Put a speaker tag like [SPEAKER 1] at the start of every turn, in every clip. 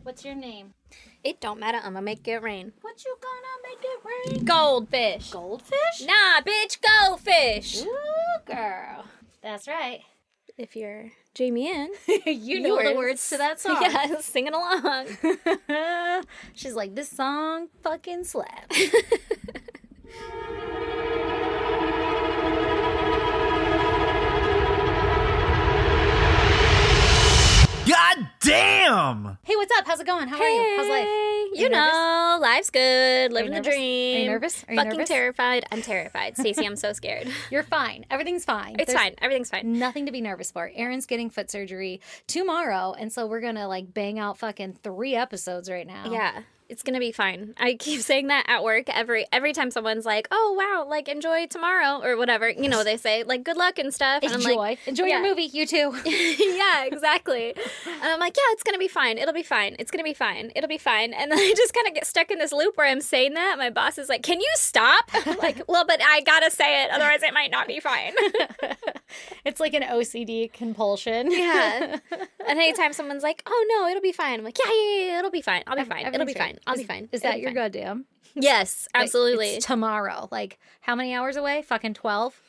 [SPEAKER 1] What's your name?
[SPEAKER 2] It don't matter. I'm gonna make it rain.
[SPEAKER 1] What you gonna make it rain?
[SPEAKER 2] Goldfish.
[SPEAKER 1] Goldfish?
[SPEAKER 2] Nah, bitch, goldfish.
[SPEAKER 1] Ooh, girl. That's right.
[SPEAKER 2] If you're Jamie Ann,
[SPEAKER 1] you know the words to that song.
[SPEAKER 2] Yeah, singing along.
[SPEAKER 1] She's like, this song fucking slaps.
[SPEAKER 3] God damn!
[SPEAKER 1] Hey, what's up? How's it going? How are you? How's life?
[SPEAKER 2] You know, life's good. Living the
[SPEAKER 1] nervous?
[SPEAKER 2] dream.
[SPEAKER 1] Are you nervous? Are you
[SPEAKER 2] Fucking
[SPEAKER 1] nervous?
[SPEAKER 2] terrified. I'm terrified. Stacey, I'm so scared.
[SPEAKER 1] You're fine. Everything's fine.
[SPEAKER 2] It's
[SPEAKER 1] There's
[SPEAKER 2] fine. Everything's fine.
[SPEAKER 1] nothing to be nervous for. Aaron's getting foot surgery tomorrow, and so we're gonna like bang out fucking 3 episodes right now.
[SPEAKER 2] Yeah, it's gonna be fine. I keep saying that at work every time someone's like, "Oh wow, like enjoy tomorrow" or whatever. You know, they say like good luck and stuff. And I'm like,
[SPEAKER 1] Enjoy
[SPEAKER 2] yeah.
[SPEAKER 1] your movie, you too.
[SPEAKER 2] yeah, exactly. And I'm like, yeah, it's gonna be fine. It'll be fine. It's gonna be fine. It'll be fine. And then I just kind of get stuck in this loop where I'm saying that. My boss is like, "Can you stop?" I'm like, well, but I gotta say it, otherwise it might not be fine.
[SPEAKER 1] It's like an OCD compulsion.
[SPEAKER 2] Yeah. And anytime someone's like, "Oh no, it'll be fine," I'm like, yeah, it'll be fine. I'll be fine. It'll be fine. I'll be fine.
[SPEAKER 1] Is that your goddamn?
[SPEAKER 2] Yes, absolutely.
[SPEAKER 1] It's tomorrow. Like, how many hours away? Fucking 12?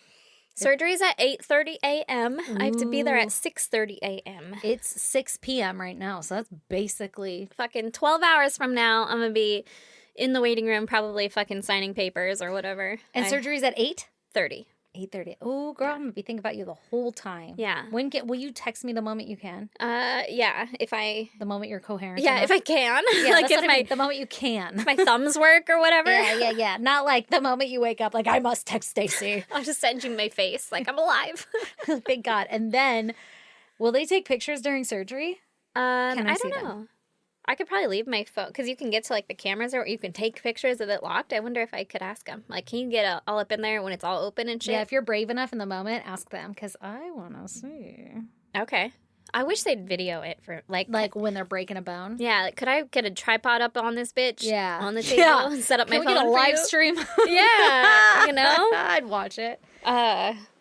[SPEAKER 2] Surgery's at 8:30 a.m. I have to be there at 6:30 a.m.
[SPEAKER 1] It's 6 p.m. right now, so that's basically...
[SPEAKER 2] Fucking 12 hours from now, I'm gonna be in the waiting room, probably fucking signing papers or whatever.
[SPEAKER 1] And surgery's at 8?
[SPEAKER 2] 30.
[SPEAKER 1] 8:30. Oh, girl, I'm going to be thinking about you the whole time.
[SPEAKER 2] Yeah.
[SPEAKER 1] Will you text me the moment you can?
[SPEAKER 2] Yeah, if I...
[SPEAKER 1] The moment you're coherent
[SPEAKER 2] Yeah,
[SPEAKER 1] enough?
[SPEAKER 2] if I can.
[SPEAKER 1] Yeah,
[SPEAKER 2] like
[SPEAKER 1] that's
[SPEAKER 2] if
[SPEAKER 1] what I mean, the moment you can.
[SPEAKER 2] my thumbs work or whatever.
[SPEAKER 1] Yeah. Not like the moment you wake up, like, I must text Stacey.
[SPEAKER 2] I'll just send you my face, like I'm alive.
[SPEAKER 1] Thank God. And then, will they take pictures during surgery? Can I see
[SPEAKER 2] don't
[SPEAKER 1] them?
[SPEAKER 2] know. I could probably leave my phone, because you can get to, like, the cameras, or you can take pictures of it locked. I wonder if I could ask them. Like, can you get all up in there when it's all open and shit?
[SPEAKER 1] Yeah, if you're brave enough in the moment, ask them, because I want to see.
[SPEAKER 2] Okay. I wish they'd video it for, like...
[SPEAKER 1] Like when they're breaking a bone?
[SPEAKER 2] Yeah, like, could I get a tripod up on this bitch?
[SPEAKER 1] Yeah.
[SPEAKER 2] On the table and set up my
[SPEAKER 1] Can
[SPEAKER 2] phone
[SPEAKER 1] we get a
[SPEAKER 2] for
[SPEAKER 1] live
[SPEAKER 2] you?
[SPEAKER 1] stream?
[SPEAKER 2] Yeah, you know?
[SPEAKER 1] I'd watch it.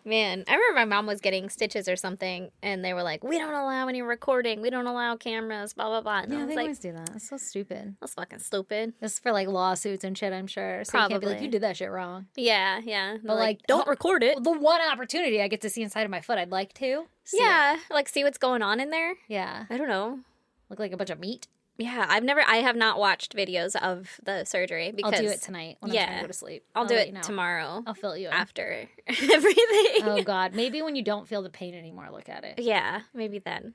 [SPEAKER 2] Man, I remember my mom was getting stitches or something, and they were like, "We don't allow any recording. We don't allow cameras, blah, blah, blah." And I
[SPEAKER 1] Yeah,
[SPEAKER 2] was
[SPEAKER 1] they
[SPEAKER 2] like,
[SPEAKER 1] always do that. It's so stupid.
[SPEAKER 2] that's fucking stupid.
[SPEAKER 1] It's for like lawsuits and shit, I'm sure. So you can't be like,
[SPEAKER 2] Probably.
[SPEAKER 1] you did that shit wrong.
[SPEAKER 2] Yeah. But
[SPEAKER 1] But,
[SPEAKER 2] like,
[SPEAKER 1] like,
[SPEAKER 2] don't record it.
[SPEAKER 1] The one opportunity I get to see inside of my foot, I'd like to. See it.
[SPEAKER 2] Yeah, like see what's going on in there.
[SPEAKER 1] Yeah.
[SPEAKER 2] I don't know.
[SPEAKER 1] Look like a bunch of meat.
[SPEAKER 2] Yeah, I have not watched videos of the surgery because
[SPEAKER 1] I'll do it tonight when I'm trying to go to sleep.
[SPEAKER 2] I'll do
[SPEAKER 1] let
[SPEAKER 2] it
[SPEAKER 1] you know.
[SPEAKER 2] tomorrow
[SPEAKER 1] I'll fill you in.
[SPEAKER 2] after everything.
[SPEAKER 1] Oh, God. Maybe when you don't feel the pain anymore, look at it.
[SPEAKER 2] Yeah, maybe then.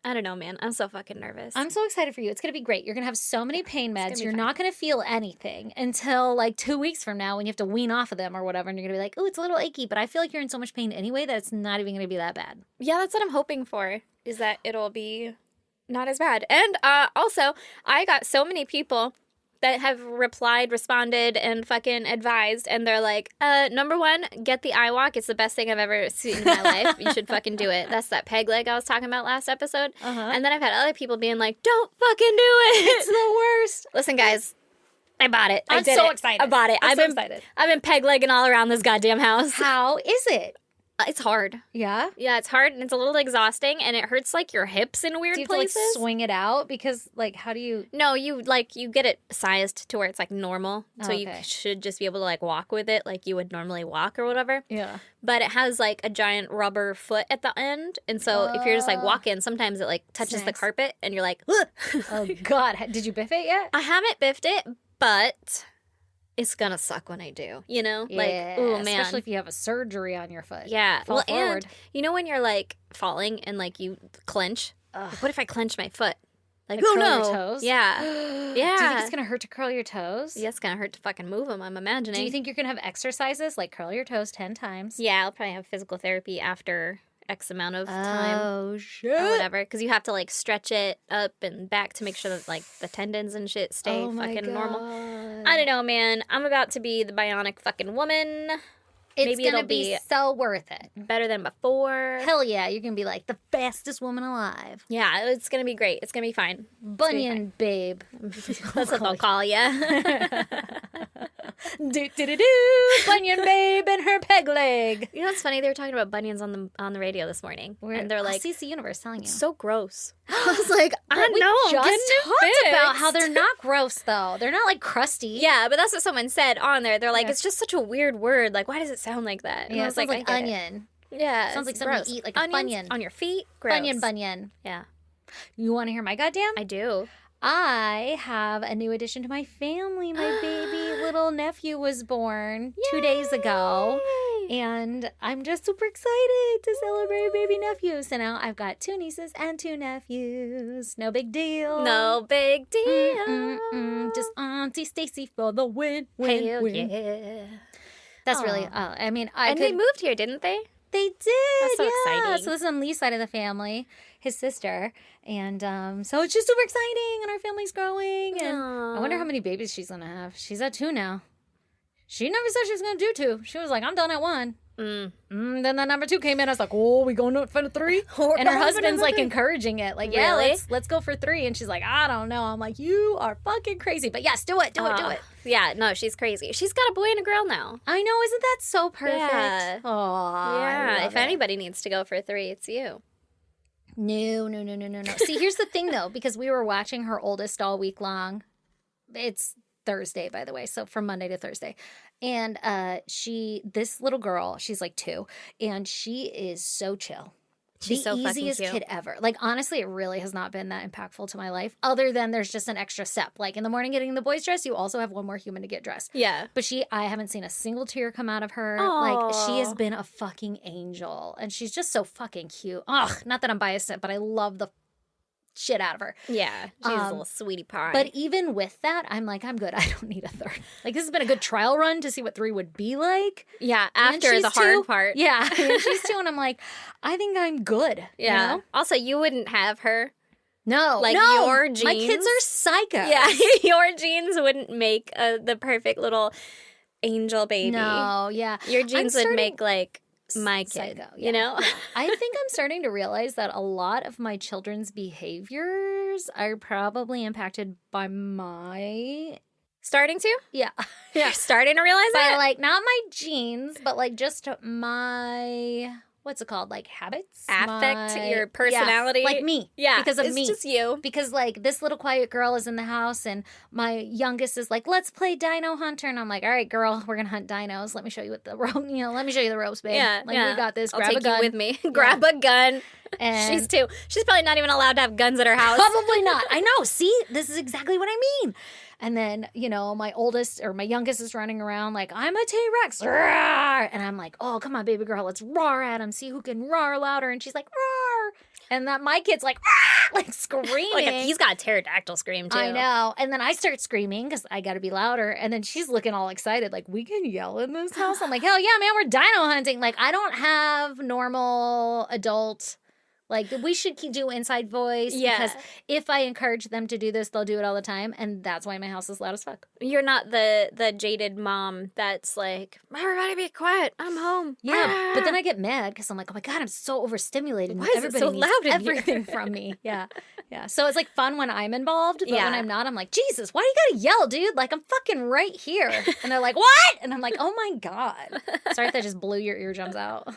[SPEAKER 2] I don't know, man. I'm so fucking nervous.
[SPEAKER 1] I'm so excited for you. It's going to be great. You're going to have so many pain
[SPEAKER 2] gonna
[SPEAKER 1] meds.
[SPEAKER 2] be
[SPEAKER 1] You're
[SPEAKER 2] fine.
[SPEAKER 1] not going to feel anything until like 2 weeks from now when you have to wean off of them or whatever. And you're going to be like, oh, it's a little achy. But I feel like you're in so much pain anyway that it's not even going to be that bad.
[SPEAKER 2] Yeah, that's what I'm hoping for, is that it'll be not as bad. And also, I got so many people that have responded, and fucking advised, and they're like, number one, get the eye walk. It's the best thing I've ever seen in my life. You should fucking do it. That's that peg leg I was talking about last episode.
[SPEAKER 1] Uh-huh.
[SPEAKER 2] And then I've had other people being like, don't fucking do it.
[SPEAKER 1] It's the worst.
[SPEAKER 2] Listen, guys, I bought it. I
[SPEAKER 1] I'm
[SPEAKER 2] did
[SPEAKER 1] so
[SPEAKER 2] it.
[SPEAKER 1] excited.
[SPEAKER 2] I bought it.
[SPEAKER 1] I'm so excited.
[SPEAKER 2] I've been peg legging all around this goddamn house.
[SPEAKER 1] How is it?
[SPEAKER 2] It's hard.
[SPEAKER 1] Yeah?
[SPEAKER 2] Yeah, it's hard, and it's a little exhausting, and it hurts like your hips in weird
[SPEAKER 1] Do you have
[SPEAKER 2] places.
[SPEAKER 1] to like swing it out? Because like, how do you...
[SPEAKER 2] No, you get it sized to where it's like normal. So you
[SPEAKER 1] Okay.
[SPEAKER 2] should just be able to like walk with it like you would normally walk or whatever.
[SPEAKER 1] Yeah.
[SPEAKER 2] But it has like a giant rubber foot at the end. And so if you're just like walking, sometimes it like touches the
[SPEAKER 1] Snacks.
[SPEAKER 2] carpet and you're like, ugh.
[SPEAKER 1] Oh, God. Did you biff it yet?
[SPEAKER 2] I haven't biffed it, but it's gonna suck when I do, you know?
[SPEAKER 1] Yeah,
[SPEAKER 2] like, oh man.
[SPEAKER 1] Especially if you have a surgery on your foot.
[SPEAKER 2] Yeah.
[SPEAKER 1] Fall forward.
[SPEAKER 2] And you know when you're like falling and like you clench?
[SPEAKER 1] Ugh.
[SPEAKER 2] Like, what if I clench my foot? Like,
[SPEAKER 1] Like
[SPEAKER 2] oh
[SPEAKER 1] curl
[SPEAKER 2] no.
[SPEAKER 1] your toes?
[SPEAKER 2] Yeah.
[SPEAKER 1] Do
[SPEAKER 2] Yeah.
[SPEAKER 1] you think it's going to hurt to curl your toes?
[SPEAKER 2] Yeah, it's gonna hurt to fucking move them, I'm imagining.
[SPEAKER 1] Do you think you're going to have exercises like curl your toes 10 times?
[SPEAKER 2] Yeah, I'll probably have physical therapy after X amount of time
[SPEAKER 1] Oh, shit.
[SPEAKER 2] or whatever. Because you have to like stretch it up and back to make sure that like the tendons and shit stay
[SPEAKER 1] Oh, my
[SPEAKER 2] fucking normal.
[SPEAKER 1] God.
[SPEAKER 2] I don't know, man. I'm about to be the bionic fucking woman.
[SPEAKER 1] It's
[SPEAKER 2] Maybe
[SPEAKER 1] going to
[SPEAKER 2] it'll
[SPEAKER 1] be
[SPEAKER 2] be
[SPEAKER 1] so worth it.
[SPEAKER 2] better than before.
[SPEAKER 1] Hell yeah, you're going to be like the fastest woman alive.
[SPEAKER 2] Yeah, it's gonna be great. It's gonna be fine.
[SPEAKER 1] Bunyan babe.
[SPEAKER 2] That's what they'll call you.
[SPEAKER 1] Do Bunyan babe and her peg leg.
[SPEAKER 2] You know what's funny? They were talking about bunions on the radio this morning, and they're like,
[SPEAKER 1] CC Universe telling you.
[SPEAKER 2] so gross. I was like, I
[SPEAKER 1] We
[SPEAKER 2] know.
[SPEAKER 1] just talked about how they're not gross though. They're not like crusty.
[SPEAKER 2] Yeah, but that's what someone said on there. They're like,
[SPEAKER 1] Yeah.
[SPEAKER 2] it's just such a weird word. Like, why does it sound like that? And
[SPEAKER 1] Yeah,
[SPEAKER 2] I
[SPEAKER 1] it
[SPEAKER 2] was
[SPEAKER 1] sounds like
[SPEAKER 2] I get it.
[SPEAKER 1] onion.
[SPEAKER 2] Yeah,
[SPEAKER 1] Sounds like
[SPEAKER 2] it's
[SPEAKER 1] something you
[SPEAKER 2] gross.
[SPEAKER 1] eat, like a
[SPEAKER 2] Onions
[SPEAKER 1] bunion.
[SPEAKER 2] on your feet. Gross.
[SPEAKER 1] Bunion.
[SPEAKER 2] Yeah,
[SPEAKER 1] You want to hear my goddamn?
[SPEAKER 2] I do.
[SPEAKER 1] I have a new addition to my family. My baby little nephew was born 2 days ago.
[SPEAKER 2] Yay!
[SPEAKER 1] And I'm just super excited to celebrate baby nephew. So now I've got 2 nieces and 2 nephews. No big deal.
[SPEAKER 2] No big deal.
[SPEAKER 1] Just Auntie Stacy for the win.
[SPEAKER 2] Hell
[SPEAKER 1] Win.
[SPEAKER 2] yeah.
[SPEAKER 1] That's really,
[SPEAKER 2] Aw.
[SPEAKER 1] I mean,
[SPEAKER 2] And they moved here, didn't they?
[SPEAKER 1] They did.
[SPEAKER 2] That's so
[SPEAKER 1] yeah.
[SPEAKER 2] exciting.
[SPEAKER 1] So this is on Lee's side of the family, his sister. And so it's just super exciting and our family's growing. And I wonder how many babies she's going to have. She's at 2 now. She never said she was going to do 2. She was like, I'm done at 1. Then that number 2 came in. I was like, oh, we going for 3? And her husband's like encouraging it. Like, yeah,
[SPEAKER 2] Really?
[SPEAKER 1] let's go for 3. And she's like, I don't know. I'm like, you are fucking crazy. But yes, do it. Do it.
[SPEAKER 2] Yeah, no, she's crazy. She's got a boy and a girl now.
[SPEAKER 1] I know. Isn't that so perfect?
[SPEAKER 2] Yeah.
[SPEAKER 1] Oh,
[SPEAKER 2] Yeah, if anybody needs to go for 3, it's you.
[SPEAKER 1] No. See, here's the thing, though, because we were watching her oldest all week long. It's Thursday, by the way, so from Monday to Thursday. And this little girl, she's like 2, and she is so chill.
[SPEAKER 2] She's
[SPEAKER 1] the
[SPEAKER 2] so fucking
[SPEAKER 1] easiest
[SPEAKER 2] cute.
[SPEAKER 1] kid ever. Like, honestly, it really has not been that impactful to my life, other than there's just an extra step. Like, in the morning getting the boys dressed, you also have one more human to get dressed.
[SPEAKER 2] Yeah.
[SPEAKER 1] But I haven't seen a single tear come out of her.
[SPEAKER 2] Aw.
[SPEAKER 1] Like, she has been a fucking angel. And she's just so fucking cute. Ugh, not that I'm biased, but I love the shit out of her.
[SPEAKER 2] Yeah, she's a little sweetie pie.
[SPEAKER 1] But even with that, I'm like, I'm good. I don't need a 3rd. Like, this has been a good trial run to see what 3 would be like.
[SPEAKER 2] yeah,
[SPEAKER 1] And
[SPEAKER 2] after
[SPEAKER 1] she's
[SPEAKER 2] the hard
[SPEAKER 1] 2.
[SPEAKER 2] part.
[SPEAKER 1] Yeah, and she's 2, and I'm like, I think I'm good. you
[SPEAKER 2] Yeah.
[SPEAKER 1] know?
[SPEAKER 2] Also, you wouldn't have her.
[SPEAKER 1] No,
[SPEAKER 2] Like,
[SPEAKER 1] no.
[SPEAKER 2] your
[SPEAKER 1] My kids
[SPEAKER 2] genes?
[SPEAKER 1] are psycho.
[SPEAKER 2] Yeah, your genes wouldn't make the perfect little angel baby.
[SPEAKER 1] No, yeah.
[SPEAKER 2] Your genes would
[SPEAKER 1] starting-
[SPEAKER 2] make like my kid.
[SPEAKER 1] Psycho,
[SPEAKER 2] You know?
[SPEAKER 1] I think I'm starting to realize that a lot of my children's behaviors are probably impacted by my
[SPEAKER 2] Starting to?
[SPEAKER 1] yeah.
[SPEAKER 2] You're starting to realize
[SPEAKER 1] By
[SPEAKER 2] it?
[SPEAKER 1] like not my genes, but like just my what's it called? Like habits?
[SPEAKER 2] Affect,
[SPEAKER 1] My-
[SPEAKER 2] your personality?
[SPEAKER 1] Yeah, like me.
[SPEAKER 2] Yeah,
[SPEAKER 1] Because of
[SPEAKER 2] it's
[SPEAKER 1] me.
[SPEAKER 2] just you.
[SPEAKER 1] Because like this little quiet girl is in the house and my youngest is like, let's play Dino Hunter. And I'm like, all right, girl, we're gonna hunt dinos. Let me show you what the rope, let me show you the ropes, babe.
[SPEAKER 2] Yeah,
[SPEAKER 1] Like
[SPEAKER 2] yeah.
[SPEAKER 1] we got this.
[SPEAKER 2] I'll
[SPEAKER 1] Grab
[SPEAKER 2] take
[SPEAKER 1] a gun.
[SPEAKER 2] you with me. Grab a gun.
[SPEAKER 1] And
[SPEAKER 2] She's 2. She's probably not even allowed to have guns at her house.
[SPEAKER 1] probably not. I know. See, this is exactly what I mean. And then, my youngest is running around like, I'm a T-Rex. Roar! And I'm like, oh, come on, baby girl, let's roar at him. See who can roar louder. And she's like, roar. And that my kid's like, roar! Like screaming.
[SPEAKER 2] Like he's got a pterodactyl scream too.
[SPEAKER 1] I know. And then I start screaming because I got to be louder. And then she's looking all excited, like, we can yell in this house? I'm like, hell yeah, man, we're dino hunting. Like, I don't have normal adult. Like, we should do inside voice.
[SPEAKER 2] Yeah.
[SPEAKER 1] Because if I encourage them to do this, they'll do it all the time. And that's why my house is loud as fuck.
[SPEAKER 2] You're not the jaded mom that's like, everybody be quiet. I'm home.
[SPEAKER 1] Yeah. But then I get mad because I'm like, oh my God, I'm so overstimulated.
[SPEAKER 2] Why is it so
[SPEAKER 1] needs
[SPEAKER 2] loud in here?
[SPEAKER 1] everything from me. Yeah. Yeah. So it's like fun when I'm involved. But
[SPEAKER 2] Yeah.
[SPEAKER 1] when I'm not, I'm like, Jesus, why do you gotta yell, dude? Like, I'm fucking right here. And they're like, what? And I'm like, oh my God. Sorry if that just blew your eardrums out.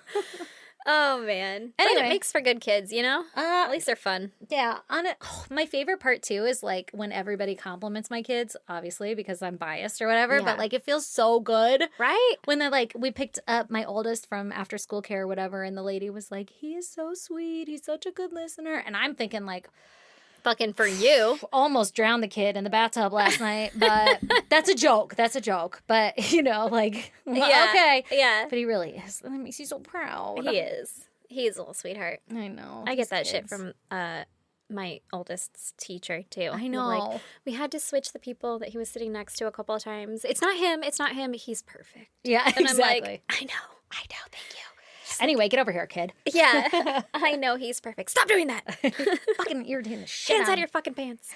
[SPEAKER 2] Oh man. But
[SPEAKER 1] Anyway.
[SPEAKER 2] it makes for good kids, you know? At least they're fun.
[SPEAKER 1] Yeah, my favorite part too is like when everybody compliments my kids, obviously because I'm biased or whatever,
[SPEAKER 2] Yeah.
[SPEAKER 1] but like it feels so good
[SPEAKER 2] Right?
[SPEAKER 1] when they're like, we picked up my oldest from after school care or whatever, and the lady was like, he is so sweet, he's such a good listener, and I'm thinking like,
[SPEAKER 2] Fucking for you.
[SPEAKER 1] almost drowned the kid in the bathtub last night, but that's a joke, but like,
[SPEAKER 2] Yeah.
[SPEAKER 1] okay,
[SPEAKER 2] Yeah.
[SPEAKER 1] but he really is, and it makes you so proud.
[SPEAKER 2] He is. He's a little sweetheart.
[SPEAKER 1] I know.
[SPEAKER 2] I
[SPEAKER 1] these
[SPEAKER 2] get that shit
[SPEAKER 1] kids.
[SPEAKER 2] from my oldest's teacher too.
[SPEAKER 1] I
[SPEAKER 2] They're
[SPEAKER 1] know.
[SPEAKER 2] Like, we had to switch the people that he was sitting next to a couple of times. It's not him. He's perfect.
[SPEAKER 1] Yeah,
[SPEAKER 2] And
[SPEAKER 1] exactly.
[SPEAKER 2] I'm like, I know. Thank you.
[SPEAKER 1] Anyway, get over here, kid.
[SPEAKER 2] Yeah, I know he's perfect. Stop doing that.
[SPEAKER 1] Fucking irritating the shit
[SPEAKER 2] Hands
[SPEAKER 1] out
[SPEAKER 2] out
[SPEAKER 1] of
[SPEAKER 2] of your fucking pants.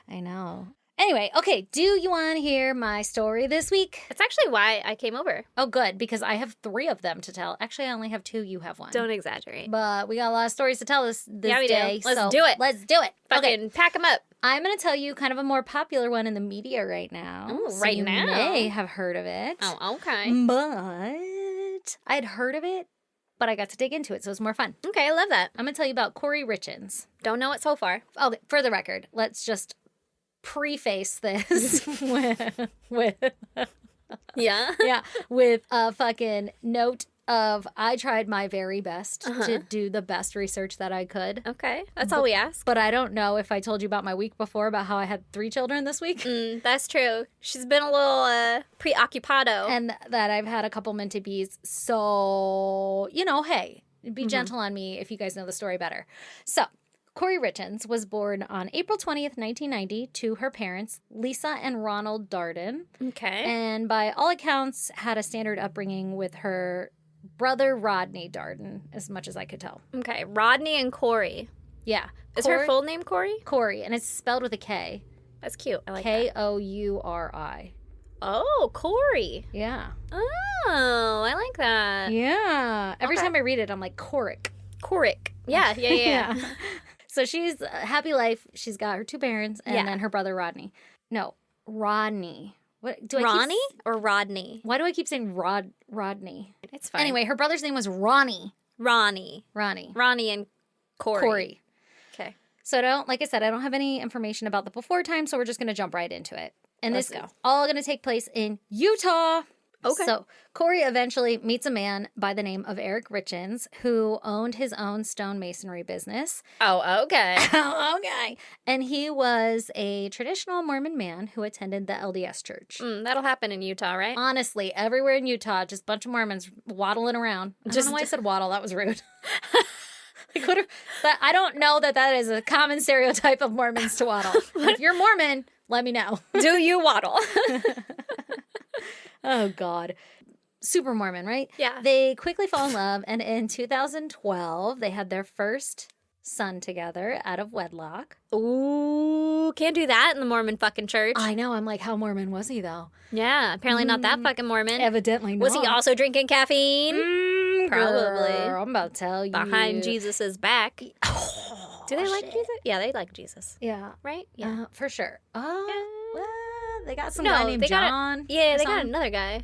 [SPEAKER 1] I know. Anyway, okay, do you want to hear my story this week?
[SPEAKER 2] That's actually why I came over.
[SPEAKER 1] Oh, good, because I have 3 of them to tell. Actually, I only have 2, you have 1.
[SPEAKER 2] Don't exaggerate.
[SPEAKER 1] But we got a lot of stories to tell this
[SPEAKER 2] Yeah, we do.
[SPEAKER 1] day.
[SPEAKER 2] Let's
[SPEAKER 1] so
[SPEAKER 2] do it.
[SPEAKER 1] Let's do it. Okay.
[SPEAKER 2] Fucking pack them up.
[SPEAKER 1] I'm going to tell you kind of a more popular one in the media right now.
[SPEAKER 2] Oh,
[SPEAKER 1] So
[SPEAKER 2] right
[SPEAKER 1] you
[SPEAKER 2] now.
[SPEAKER 1] may have heard of it.
[SPEAKER 2] Oh, okay.
[SPEAKER 1] But I'd heard of it, but I got to dig into it, so it's more fun.
[SPEAKER 2] Okay, I love that.
[SPEAKER 1] I'm going to tell you about Corey Richins.
[SPEAKER 2] Don't know it so far.
[SPEAKER 1] Okay, for the record, let's just preface this with
[SPEAKER 2] Yeah.
[SPEAKER 1] yeah, with a fucking note of I tried my very best to do the best research that I could.
[SPEAKER 2] Okay, that's all we ask.
[SPEAKER 1] But I don't know if I told you about my week before about how I had 3 children this week.
[SPEAKER 2] That's true. She's been a little preoccupado.
[SPEAKER 1] And that I've had a couple minted bees. So, hey, be gentle on me if you guys know the story better. So, Corey Richins was born on April 20th, 1990 to her parents, Lisa and Ronald Darden.
[SPEAKER 2] Okay.
[SPEAKER 1] And by all accounts, had a standard upbringing with her brother, Rodney Darden, as much as I could tell.
[SPEAKER 2] Okay, Rodney and Corey.
[SPEAKER 1] Yeah.
[SPEAKER 2] Is her full name Corey?
[SPEAKER 1] Corey, and it's spelled with a K.
[SPEAKER 2] That's cute. I like that.
[SPEAKER 1] Kouri.
[SPEAKER 2] Oh, Corey.
[SPEAKER 1] Yeah.
[SPEAKER 2] Oh, I like that.
[SPEAKER 1] Yeah. Every
[SPEAKER 2] Okay.
[SPEAKER 1] time I read it, I'm like, Coric.
[SPEAKER 2] Coric. Yeah.
[SPEAKER 1] So she's a happy life. She's got her 2 parents and
[SPEAKER 2] Yeah.
[SPEAKER 1] then her brother Rodney. No, Rodney. What do I
[SPEAKER 2] Ronnie
[SPEAKER 1] keep,
[SPEAKER 2] or Rodney?
[SPEAKER 1] why do I keep saying Rodney?
[SPEAKER 2] It's fine.
[SPEAKER 1] Anyway, her brother's name was Ronnie.
[SPEAKER 2] Ronnie and Corey.
[SPEAKER 1] Corey.
[SPEAKER 2] Okay.
[SPEAKER 1] So like I said, I don't have any information about the before time, so we're just going to jump right into it. And
[SPEAKER 2] Let's
[SPEAKER 1] this
[SPEAKER 2] go.
[SPEAKER 1] is all going to take place in Utah.
[SPEAKER 2] Okay.
[SPEAKER 1] So Corey eventually meets a man by the name of Eric Richins, who owned his own stonemasonry business.
[SPEAKER 2] Oh, okay.
[SPEAKER 1] Oh, okay. And he was a traditional Mormon man who attended the LDS church.
[SPEAKER 2] That'll happen in Utah, right?
[SPEAKER 1] Honestly, everywhere in Utah, just a bunch of Mormons waddling around. I don't know why I said waddle. That was rude. I don't know that is a common stereotype of Mormons to waddle. If you're Mormon, let me know.
[SPEAKER 2] Do you waddle?
[SPEAKER 1] Oh, God. Super Mormon, right?
[SPEAKER 2] Yeah.
[SPEAKER 1] They quickly fall in love, and in 2012, they had their first son together out of wedlock.
[SPEAKER 2] Ooh, can't do that in the Mormon fucking church.
[SPEAKER 1] I know. I'm like, how Mormon was he, though?
[SPEAKER 2] Yeah, apparently not that fucking Mormon.
[SPEAKER 1] Evidently not.
[SPEAKER 2] Was he also drinking caffeine? Probably.
[SPEAKER 1] Girl, I'm about to tell you.
[SPEAKER 2] Behind Jesus's back.
[SPEAKER 1] Oh,
[SPEAKER 2] Do they like
[SPEAKER 1] shit.
[SPEAKER 2] Jesus? Yeah, they like Jesus.
[SPEAKER 1] Yeah.
[SPEAKER 2] Right? Yeah.
[SPEAKER 1] For sure. Oh, well, they got some
[SPEAKER 2] No,
[SPEAKER 1] guy named
[SPEAKER 2] they got
[SPEAKER 1] John.
[SPEAKER 2] Yeah,
[SPEAKER 1] or
[SPEAKER 2] they got
[SPEAKER 1] something.
[SPEAKER 2] another guy.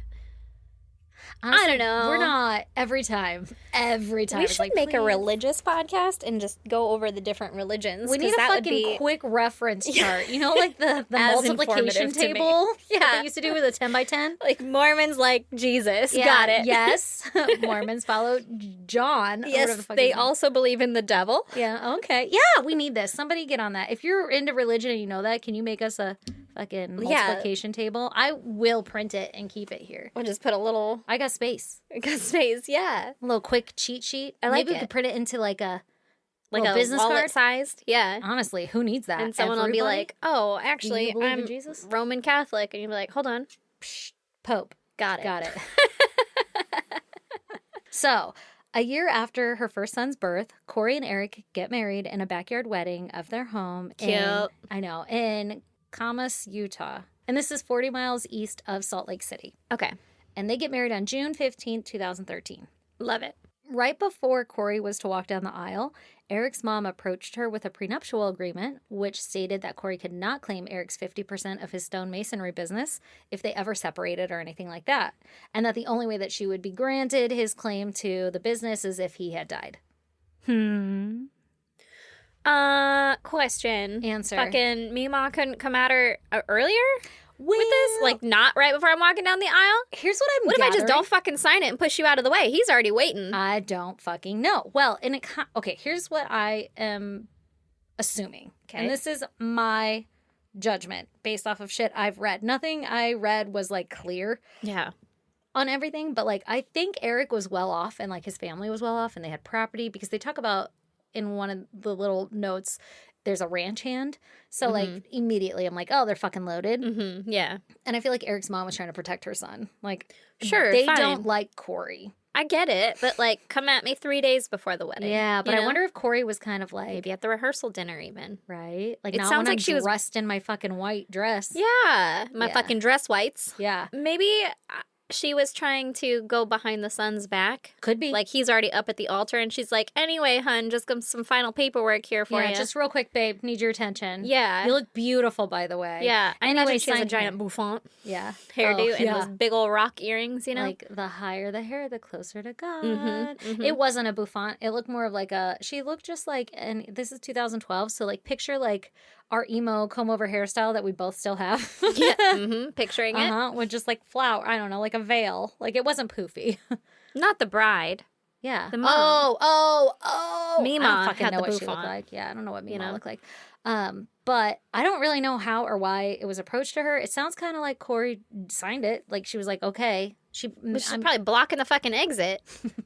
[SPEAKER 1] Honestly,
[SPEAKER 2] I don't know.
[SPEAKER 1] We're not every time. Every time.
[SPEAKER 2] We
[SPEAKER 1] it's
[SPEAKER 2] should
[SPEAKER 1] like,
[SPEAKER 2] make a
[SPEAKER 1] please.
[SPEAKER 2] religious podcast and just go over the different religions.
[SPEAKER 1] We
[SPEAKER 2] 'cause
[SPEAKER 1] need a
[SPEAKER 2] that would
[SPEAKER 1] fucking
[SPEAKER 2] be
[SPEAKER 1] quick reference chart. You know, like the
[SPEAKER 2] As
[SPEAKER 1] multiplication
[SPEAKER 2] informative to me.
[SPEAKER 1] table that
[SPEAKER 2] Yeah.
[SPEAKER 1] they used to do with a 10 by 10.
[SPEAKER 2] like Mormons like Jesus.
[SPEAKER 1] Yeah,
[SPEAKER 2] Got it.
[SPEAKER 1] Yes. Mormons follow John. or whatever
[SPEAKER 2] Yes,
[SPEAKER 1] the fuck
[SPEAKER 2] they
[SPEAKER 1] his name-
[SPEAKER 2] also believe in the devil.
[SPEAKER 1] Yeah, okay. Yeah, we need this. Somebody get on that. If you're into religion and you know that, can you make us a fucking multiplication table? I will print it and keep it here.
[SPEAKER 2] We'll just put a little
[SPEAKER 1] I got space.
[SPEAKER 2] space. Yeah.
[SPEAKER 1] A little quick cheat sheet.
[SPEAKER 2] I like
[SPEAKER 1] Maybe we
[SPEAKER 2] it.
[SPEAKER 1] could print it into like a
[SPEAKER 2] Like a
[SPEAKER 1] business
[SPEAKER 2] wallet
[SPEAKER 1] card.
[SPEAKER 2] sized. Yeah.
[SPEAKER 1] Honestly, who needs that?
[SPEAKER 2] And someone will be
[SPEAKER 1] Everybody?
[SPEAKER 2] like, oh,
[SPEAKER 1] Do
[SPEAKER 2] actually,
[SPEAKER 1] you believe in
[SPEAKER 2] I'm
[SPEAKER 1] Jesus?
[SPEAKER 2] Roman Catholic. And you'll be like, hold on.
[SPEAKER 1] Pope.
[SPEAKER 2] Got it.
[SPEAKER 1] Got it. So, a year after her first son's birth, Corey and Eric get married in a backyard wedding of their home
[SPEAKER 2] Cute.
[SPEAKER 1] in Kamas, Utah. And this is 40 miles east of Salt Lake City.
[SPEAKER 2] Okay.
[SPEAKER 1] And they get married on June 15th, 2013.
[SPEAKER 2] Love it.
[SPEAKER 1] Right before Corey was to walk down the aisle, Eric's mom approached her with a prenuptial agreement, which stated that Corey could not claim Eric's 50% of his stonemasonry business if they ever separated or anything like that, and that the only way that she would be granted his claim to the business is if he had died.
[SPEAKER 2] Question.
[SPEAKER 1] Answer.
[SPEAKER 2] Fucking Mima couldn't come at her earlier
[SPEAKER 1] Well,
[SPEAKER 2] with this? Like, not right before I'm walking down the aisle?
[SPEAKER 1] here's what I'm
[SPEAKER 2] What if I just
[SPEAKER 1] gathering.
[SPEAKER 2] don't fucking sign it and push you out of the way? He's already waiting.
[SPEAKER 1] I don't fucking know. Well, okay, here's what I am assuming.
[SPEAKER 2] Okay.
[SPEAKER 1] And this is my judgment based off of shit I've read. Nothing I read was like clear
[SPEAKER 2] Yeah.
[SPEAKER 1] on everything, but like I think Eric was well off and like his family was well off and they had property because they talk about in one of the little notes there's a ranch hand. So like immediately I'm like, oh, they're fucking loaded.
[SPEAKER 2] Mm-hmm. Yeah.
[SPEAKER 1] And I feel like Eric's mom was trying to protect her son. Like
[SPEAKER 2] Sure,
[SPEAKER 1] they
[SPEAKER 2] fine.
[SPEAKER 1] don't like Corey.
[SPEAKER 2] I get it, but like, come at me 3 days before the wedding.
[SPEAKER 1] Yeah, but
[SPEAKER 2] you
[SPEAKER 1] I
[SPEAKER 2] know?
[SPEAKER 1] wonder if Corey was kind of like
[SPEAKER 2] Maybe at the rehearsal dinner, even.
[SPEAKER 1] right? Like
[SPEAKER 2] It
[SPEAKER 1] not
[SPEAKER 2] sounds
[SPEAKER 1] when
[SPEAKER 2] like
[SPEAKER 1] I'm
[SPEAKER 2] she was-
[SPEAKER 1] dressed in my fucking white dress.
[SPEAKER 2] Yeah. My
[SPEAKER 1] Yeah.
[SPEAKER 2] fucking dress whites.
[SPEAKER 1] Yeah.
[SPEAKER 2] Maybe she was trying to go behind the son's back.
[SPEAKER 1] Could be.
[SPEAKER 2] Like, he's already up at the altar, and she's like, anyway, hun, just some final paperwork here for
[SPEAKER 1] yeah,
[SPEAKER 2] you.
[SPEAKER 1] just real quick, babe. Need your attention.
[SPEAKER 2] Yeah.
[SPEAKER 1] You look beautiful, by the way.
[SPEAKER 2] Yeah. I
[SPEAKER 1] Anyway,
[SPEAKER 2] imagine she has a
[SPEAKER 1] sign
[SPEAKER 2] giant
[SPEAKER 1] here.
[SPEAKER 2] bouffant
[SPEAKER 1] Yeah.
[SPEAKER 2] hairdo
[SPEAKER 1] Oh,
[SPEAKER 2] and those big old rock earrings, you know?
[SPEAKER 1] Like, the higher the hair, the closer to God.
[SPEAKER 2] mhm.
[SPEAKER 1] It wasn't a bouffant. It looked more of like she looked just like, and this is 2012, so like picture like our emo comb over hairstyle that we both still have.
[SPEAKER 2] yeah. Picturing it.
[SPEAKER 1] With just like flower, I don't know, like a veil. Like, it wasn't poofy.
[SPEAKER 2] Not the bride.
[SPEAKER 1] Yeah.
[SPEAKER 2] The mom.
[SPEAKER 1] Oh.
[SPEAKER 2] Mima
[SPEAKER 1] I don't fucking
[SPEAKER 2] had
[SPEAKER 1] know
[SPEAKER 2] the
[SPEAKER 1] what she looked
[SPEAKER 2] bouffant.
[SPEAKER 1] like. Yeah, I don't know what Mima
[SPEAKER 2] know?
[SPEAKER 1] looked like. But I don't really know how or why it was approached to her. It sounds kind of like Corey signed it. Like, she was like, okay.
[SPEAKER 2] But she's probably blocking the fucking exit.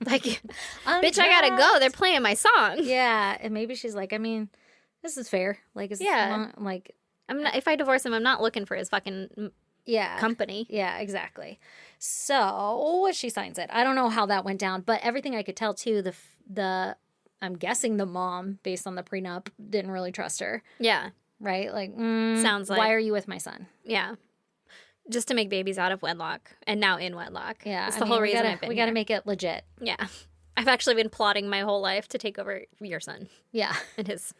[SPEAKER 2] Like,
[SPEAKER 1] I'm
[SPEAKER 2] bitch, I gotta
[SPEAKER 1] just-
[SPEAKER 2] go. They're playing my song.
[SPEAKER 1] Yeah, and maybe she's like, I mean, this is fair. Like, it's
[SPEAKER 2] Yeah.
[SPEAKER 1] like,
[SPEAKER 2] I'm not, if I divorce him, I'm not looking for his fucking
[SPEAKER 1] yeah.
[SPEAKER 2] company.
[SPEAKER 1] Yeah, exactly. So she signs it. I don't know how that went down, but everything I could tell too, the I'm guessing the mom, based on the prenup, didn't really trust her,
[SPEAKER 2] Yeah.
[SPEAKER 1] right? Like,
[SPEAKER 2] Sounds like.
[SPEAKER 1] why are you with my son?
[SPEAKER 2] Yeah. Just to make babies out of wedlock and now in wedlock.
[SPEAKER 1] Yeah,
[SPEAKER 2] That's
[SPEAKER 1] I
[SPEAKER 2] the
[SPEAKER 1] mean,
[SPEAKER 2] whole reason
[SPEAKER 1] we
[SPEAKER 2] I've been
[SPEAKER 1] gotta
[SPEAKER 2] here.
[SPEAKER 1] make it legit.
[SPEAKER 2] Yeah. I've actually been plotting my whole life to take over your son
[SPEAKER 1] Yeah,
[SPEAKER 2] and his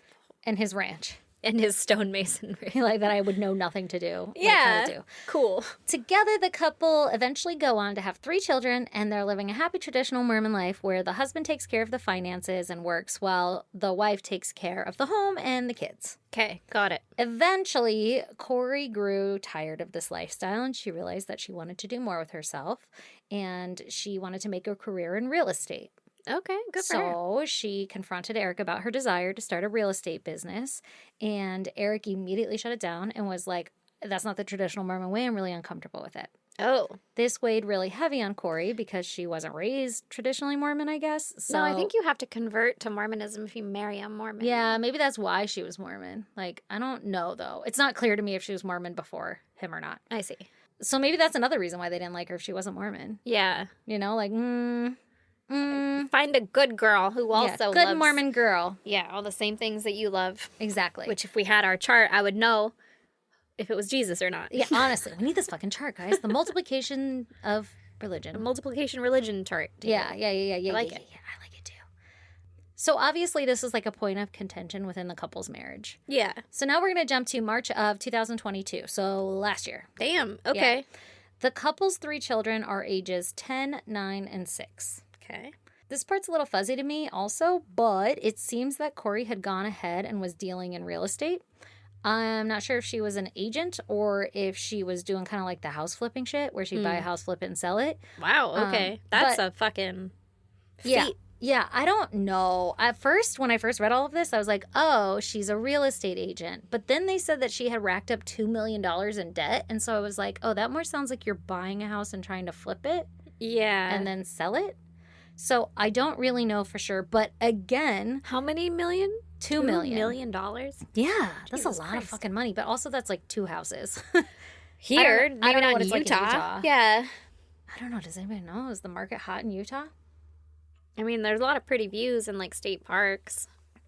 [SPEAKER 1] and his ranch,
[SPEAKER 2] stonemasonry.
[SPEAKER 1] like that I would know nothing to do. like, how
[SPEAKER 2] Yeah.
[SPEAKER 1] to do.
[SPEAKER 2] Cool.
[SPEAKER 1] Together, the couple eventually go on to have 3 children, and they're living a happy traditional Mormon life where the husband takes care of the finances and works while the wife takes care of the home and the kids.
[SPEAKER 2] Okay. Got it.
[SPEAKER 1] Eventually, Corey grew tired of this lifestyle, and she realized that she wanted to do more with herself, and she wanted to make a career in real estate.
[SPEAKER 2] Okay. Good for her.
[SPEAKER 1] So she confronted Eric about her desire to start a real estate business, and Eric immediately shut it down and was like, that's not the traditional Mormon way. I'm really uncomfortable with it.
[SPEAKER 2] Oh.
[SPEAKER 1] This weighed really heavy on Corey because she wasn't raised traditionally Mormon, I guess. So
[SPEAKER 2] No, I think you have to convert to Mormonism if you marry a Mormon.
[SPEAKER 1] yeah, maybe that's why she was Mormon. Like, I don't know, though. It's not clear to me if she was Mormon before him or not.
[SPEAKER 2] I see.
[SPEAKER 1] So maybe that's another reason why they didn't like her if she wasn't Mormon.
[SPEAKER 2] Yeah.
[SPEAKER 1] You know, like,
[SPEAKER 2] Find a good girl who also
[SPEAKER 1] good
[SPEAKER 2] loves,
[SPEAKER 1] Mormon girl.
[SPEAKER 2] Yeah, all the same things that you love.
[SPEAKER 1] Exactly.
[SPEAKER 2] Which, if we had our chart, I would know if it was Jesus or not.
[SPEAKER 1] Yeah, honestly, we need this fucking chart, guys. The multiplication of religion.
[SPEAKER 2] A multiplication religion chart.
[SPEAKER 1] Yeah.
[SPEAKER 2] I like it.
[SPEAKER 1] Yeah, I like it too. So obviously, this is like a point of contention within the couple's marriage.
[SPEAKER 2] Yeah.
[SPEAKER 1] So now we're going to jump to March of 2022. So last year.
[SPEAKER 2] Damn. Okay.
[SPEAKER 1] The couple's 3 children are ages 10, 9, and 6.
[SPEAKER 2] Okay.
[SPEAKER 1] This part's a little fuzzy to me also, but it seems that Corey had gone ahead and was dealing in real estate. I'm not sure if she was an agent or if she was doing kind of like the house flipping shit where she'd buy a house, flip it, and sell it.
[SPEAKER 2] Wow. Okay. That's
[SPEAKER 1] but-
[SPEAKER 2] a fucking
[SPEAKER 1] Yeah.
[SPEAKER 2] feat.
[SPEAKER 1] Yeah, I don't know. At first, when I first read all of this, I was like, oh, she's a real estate agent. But then they said that she had racked up $2 million in debt. And so I was like, oh, that more sounds like you're buying a house and trying to flip it
[SPEAKER 2] Yeah.
[SPEAKER 1] and then sell it. So I don't really know for sure. But again,
[SPEAKER 2] how many million?
[SPEAKER 1] $2 million.
[SPEAKER 2] $2 million?
[SPEAKER 1] Yeah, that's
[SPEAKER 2] Jesus
[SPEAKER 1] a lot
[SPEAKER 2] Christ.
[SPEAKER 1] of fucking money. But also, that's like 2 houses.
[SPEAKER 2] Here,
[SPEAKER 1] I don't
[SPEAKER 2] maybe
[SPEAKER 1] know
[SPEAKER 2] not
[SPEAKER 1] what
[SPEAKER 2] in
[SPEAKER 1] it's like in
[SPEAKER 2] Utah.
[SPEAKER 1] Utah.
[SPEAKER 2] Yeah.
[SPEAKER 1] I don't know. Does anybody know? Is the market hot in Utah?
[SPEAKER 2] I mean, there's a lot of pretty views in like state parks.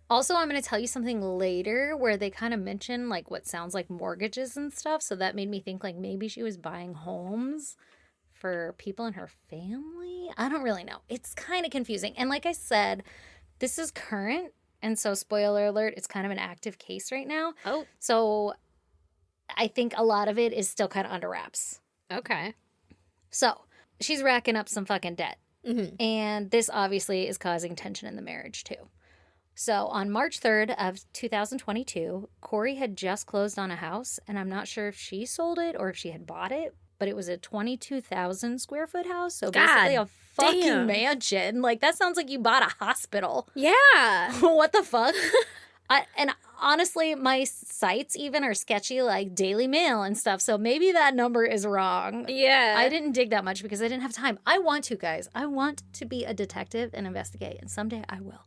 [SPEAKER 1] Also, I'm going to tell you something later where they kind of mention like what sounds like mortgages and stuff. So that made me think like maybe she was buying homes for people in her family. I don't really know. It's kind of confusing. And like I said, this is current. And so, spoiler alert, it's kind of an active case right now.
[SPEAKER 2] Oh,
[SPEAKER 1] So I think a lot of it is still kind of under wraps.
[SPEAKER 2] okay.
[SPEAKER 1] So she's racking up some fucking debt.
[SPEAKER 2] Mm-hmm.
[SPEAKER 1] And this obviously is causing tension in the marriage too. So on March 3rd of 2022, Corey had just closed on a house, and I'm not sure if she sold it or if she had bought it, but it was a 22,000 square foot house. So basically a fucking
[SPEAKER 2] damn.
[SPEAKER 1] mansion. Like, that sounds like you bought a hospital.
[SPEAKER 2] Yeah.
[SPEAKER 1] What the fuck? And honestly, my sites even are sketchy, like Daily Mail and stuff. So maybe that number is wrong.
[SPEAKER 2] Yeah.
[SPEAKER 1] I didn't dig that much because I didn't have time. I want to, guys. I want to be a detective and investigate, and someday I will.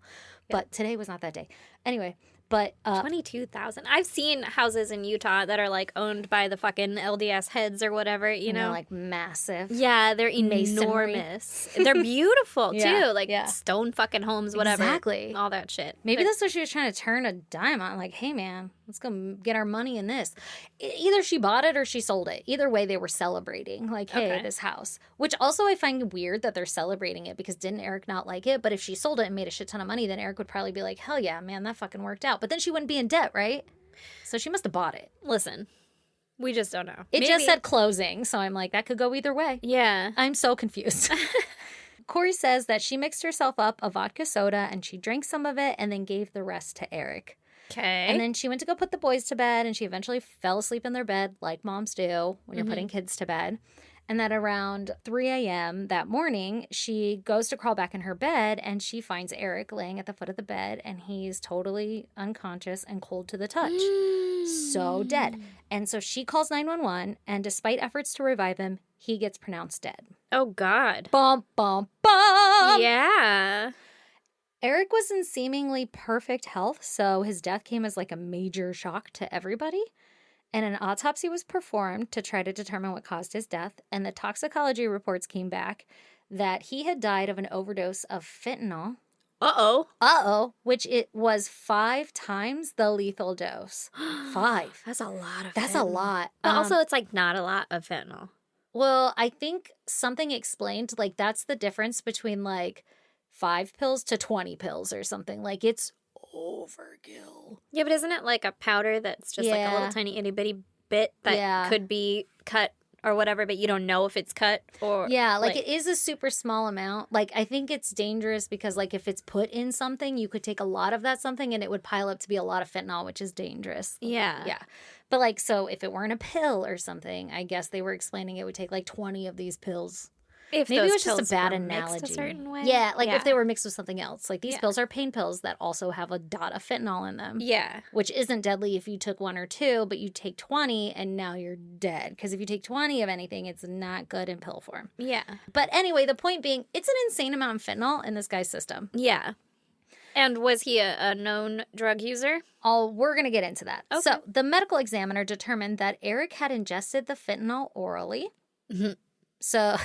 [SPEAKER 1] But today was not that day. Anyway, but
[SPEAKER 2] 22,000. I've seen houses in Utah that are like owned by the fucking LDS heads or whatever, you
[SPEAKER 1] they're
[SPEAKER 2] know?
[SPEAKER 1] like massive.
[SPEAKER 2] Yeah, they're
[SPEAKER 1] Masonry.
[SPEAKER 2] enormous. They're beautiful
[SPEAKER 1] Yeah,
[SPEAKER 2] too. Like
[SPEAKER 1] yeah.
[SPEAKER 2] stone fucking homes, whatever.
[SPEAKER 1] Exactly.
[SPEAKER 2] All that shit.
[SPEAKER 1] Maybe
[SPEAKER 2] They're-
[SPEAKER 1] that's what she was trying to turn a dime on. Like, hey, man, Let's go get our money in this. Either she bought it or she sold it. Either way, they were celebrating. Like, hey,
[SPEAKER 2] Okay.
[SPEAKER 1] this house. Which also I find weird that they're celebrating it because didn't Eric not like it? But if she sold it and made a shit ton of money, then Eric would probably be like, hell yeah, man, that fucking worked out. But then she wouldn't be in debt, right? So she must have bought it.
[SPEAKER 2] Listen, we just don't know.
[SPEAKER 1] It
[SPEAKER 2] Maybe-
[SPEAKER 1] just said closing. So I'm like, that could go either way.
[SPEAKER 2] Yeah.
[SPEAKER 1] I'm so confused. Corey says that she mixed herself up a vodka soda and she drank some of it and then gave the rest to Eric.
[SPEAKER 2] Okay.
[SPEAKER 1] And then she went to go put the boys to bed and she eventually fell asleep in their bed like moms do when you're putting kids to bed. And then around 3 a.m. that morning, she goes to crawl back in her bed and she finds Eric laying at the foot of the bed and he's totally unconscious and cold to the touch. So dead. And so she calls 911 and despite efforts to revive him, he gets pronounced dead.
[SPEAKER 2] Oh, God.
[SPEAKER 1] Bum, bum, bum.
[SPEAKER 2] Yeah.
[SPEAKER 1] Eric was in seemingly perfect health, so his death came as like a major shock to everybody. And an autopsy was performed to try to determine what caused his death. And the toxicology reports came back that he had died of an overdose of fentanyl.
[SPEAKER 2] Uh-oh.
[SPEAKER 1] Which it was 5 times the lethal dose. 5.
[SPEAKER 2] That's a lot of
[SPEAKER 1] That's a
[SPEAKER 2] fentanyl.
[SPEAKER 1] lot.
[SPEAKER 2] But also, it's like not a lot of fentanyl.
[SPEAKER 1] Well, I think something explained, like, that's the difference between, like, 5 pills to 20 pills or something. Like, it's overkill.
[SPEAKER 2] Yeah, but isn't it like a powder that's just like a
[SPEAKER 1] Yeah.
[SPEAKER 2] little tiny itty bitty bit that
[SPEAKER 1] Yeah.
[SPEAKER 2] could be cut or whatever, but you don't know if it's cut or
[SPEAKER 1] Yeah, like, it is a super small amount. Like, I think it's dangerous because, like, if it's put in something, you could take a lot of that something and it would pile up to be a lot of fentanyl, which is dangerous.
[SPEAKER 2] Yeah.
[SPEAKER 1] Yeah. But, like, so if it weren't a pill or something, I guess they were explaining it would take, like, 20 of these pills.
[SPEAKER 2] If
[SPEAKER 1] Maybe it
[SPEAKER 2] those
[SPEAKER 1] was just a
[SPEAKER 2] pills
[SPEAKER 1] bad
[SPEAKER 2] were mixed
[SPEAKER 1] analogy.
[SPEAKER 2] a certain way.
[SPEAKER 1] Yeah, like if they were mixed with something else. Like these
[SPEAKER 2] Yeah.
[SPEAKER 1] pills are pain pills that also have a dot of fentanyl in them.
[SPEAKER 2] Yeah.
[SPEAKER 1] Which isn't deadly if you took 1 or 2, but you take 20 and now you're dead. Because if you take 20 of anything, it's not good in pill form.
[SPEAKER 2] Yeah.
[SPEAKER 1] But anyway, the point being, it's an insane amount of fentanyl in this guy's system.
[SPEAKER 2] Yeah. And was he a known drug user?
[SPEAKER 1] We're going to get into that.
[SPEAKER 2] Okay.
[SPEAKER 1] So the medical examiner determined that Eric had ingested the fentanyl orally.
[SPEAKER 2] Mhm.
[SPEAKER 1] So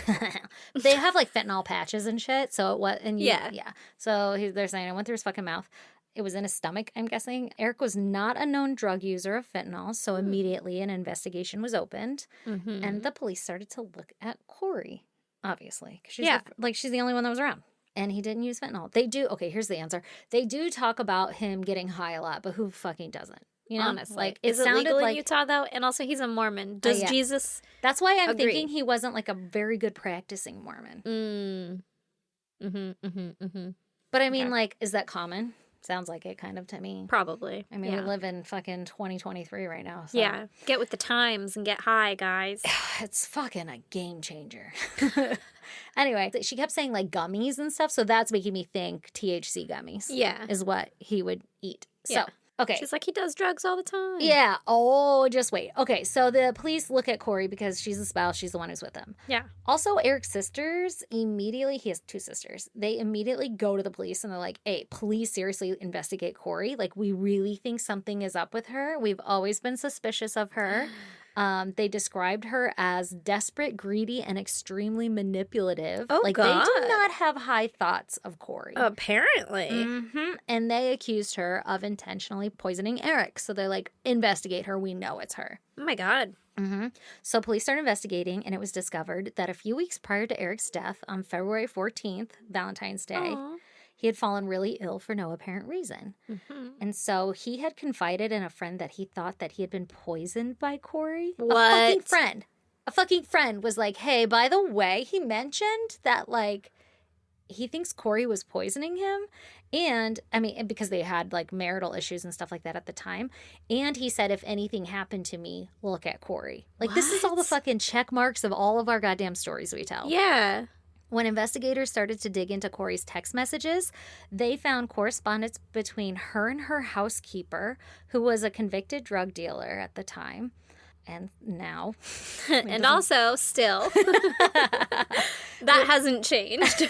[SPEAKER 1] they have like fentanyl patches and shit. So it was, and
[SPEAKER 2] Yeah.
[SPEAKER 1] yeah. So they're saying it went through his fucking mouth. It was in his stomach, I'm guessing. Eric was not a known drug user of fentanyl. So immediately an investigation was opened
[SPEAKER 2] Mm-hmm.
[SPEAKER 1] and the police started to look at Corey, obviously. 'Cause she's
[SPEAKER 2] Yeah.
[SPEAKER 1] she's the only one that was around. And he didn't use fentanyl. They do. Okay, here's the answer. They do talk about him getting high a lot, but who fucking doesn't? You know,
[SPEAKER 2] Honestly,
[SPEAKER 1] like
[SPEAKER 2] is it
[SPEAKER 1] sounded
[SPEAKER 2] legal in
[SPEAKER 1] like
[SPEAKER 2] Utah though? And also, he's a Mormon. Does
[SPEAKER 1] yeah.
[SPEAKER 2] Jesus?
[SPEAKER 1] that's why I'm
[SPEAKER 2] Agree.
[SPEAKER 1] thinking he wasn't like a very good practicing Mormon. But I mean,
[SPEAKER 2] Okay.
[SPEAKER 1] like, is that common? Sounds like it kind of to me.
[SPEAKER 2] Probably.
[SPEAKER 1] I mean,
[SPEAKER 2] yeah.
[SPEAKER 1] we live in fucking 2023 right now. So
[SPEAKER 2] Yeah, get with the times and get high, guys.
[SPEAKER 1] it's fucking a game changer. Anyway, she kept saying like gummies and stuff, so that's making me think THC gummies.
[SPEAKER 2] Yeah.
[SPEAKER 1] is what he would eat.
[SPEAKER 2] Yeah.
[SPEAKER 1] So okay,
[SPEAKER 2] She's like, he does drugs all the time.
[SPEAKER 1] yeah. Oh, just wait. Okay, so the police look at Corey because she's the spouse. She's the one who's with him.
[SPEAKER 2] Yeah.
[SPEAKER 1] Also, Eric's sisters immediately, he has 2 sisters. They immediately go to the police and they're like, hey, please seriously investigate Corey. Like, we really think something is up with her. We've always been suspicious of her. They described her as desperate, greedy, and extremely manipulative.
[SPEAKER 2] Oh,
[SPEAKER 1] like,
[SPEAKER 2] God.
[SPEAKER 1] they did not have high thoughts of Corey.
[SPEAKER 2] Apparently.
[SPEAKER 1] And they accused her of intentionally poisoning Eric. So they're like, investigate her. We know it's her.
[SPEAKER 2] Oh my God.
[SPEAKER 1] So police started investigating, and it was discovered that a few weeks prior to Eric's death, on February 14th, Valentine's Day,
[SPEAKER 2] Aw.
[SPEAKER 1] he had fallen really ill for no apparent reason. And so he had confided in a friend that he thought that he had been poisoned by Corey. A fucking
[SPEAKER 2] What?
[SPEAKER 1] friend. A fucking friend was like, hey, by the way, he mentioned that, like, he thinks Corey was poisoning him. And I mean, because they had like marital issues and stuff like that at the time. And he said, if anything happened to me, look at Corey. Like, this is all the
[SPEAKER 2] What?
[SPEAKER 1] fucking check marks of all of our goddamn stories we tell.
[SPEAKER 2] Yeah.
[SPEAKER 1] When investigators started to dig into Corey's text messages, they found correspondence between her and her housekeeper, who was a convicted drug dealer at the time. And now.
[SPEAKER 2] And also, still, that hasn't changed.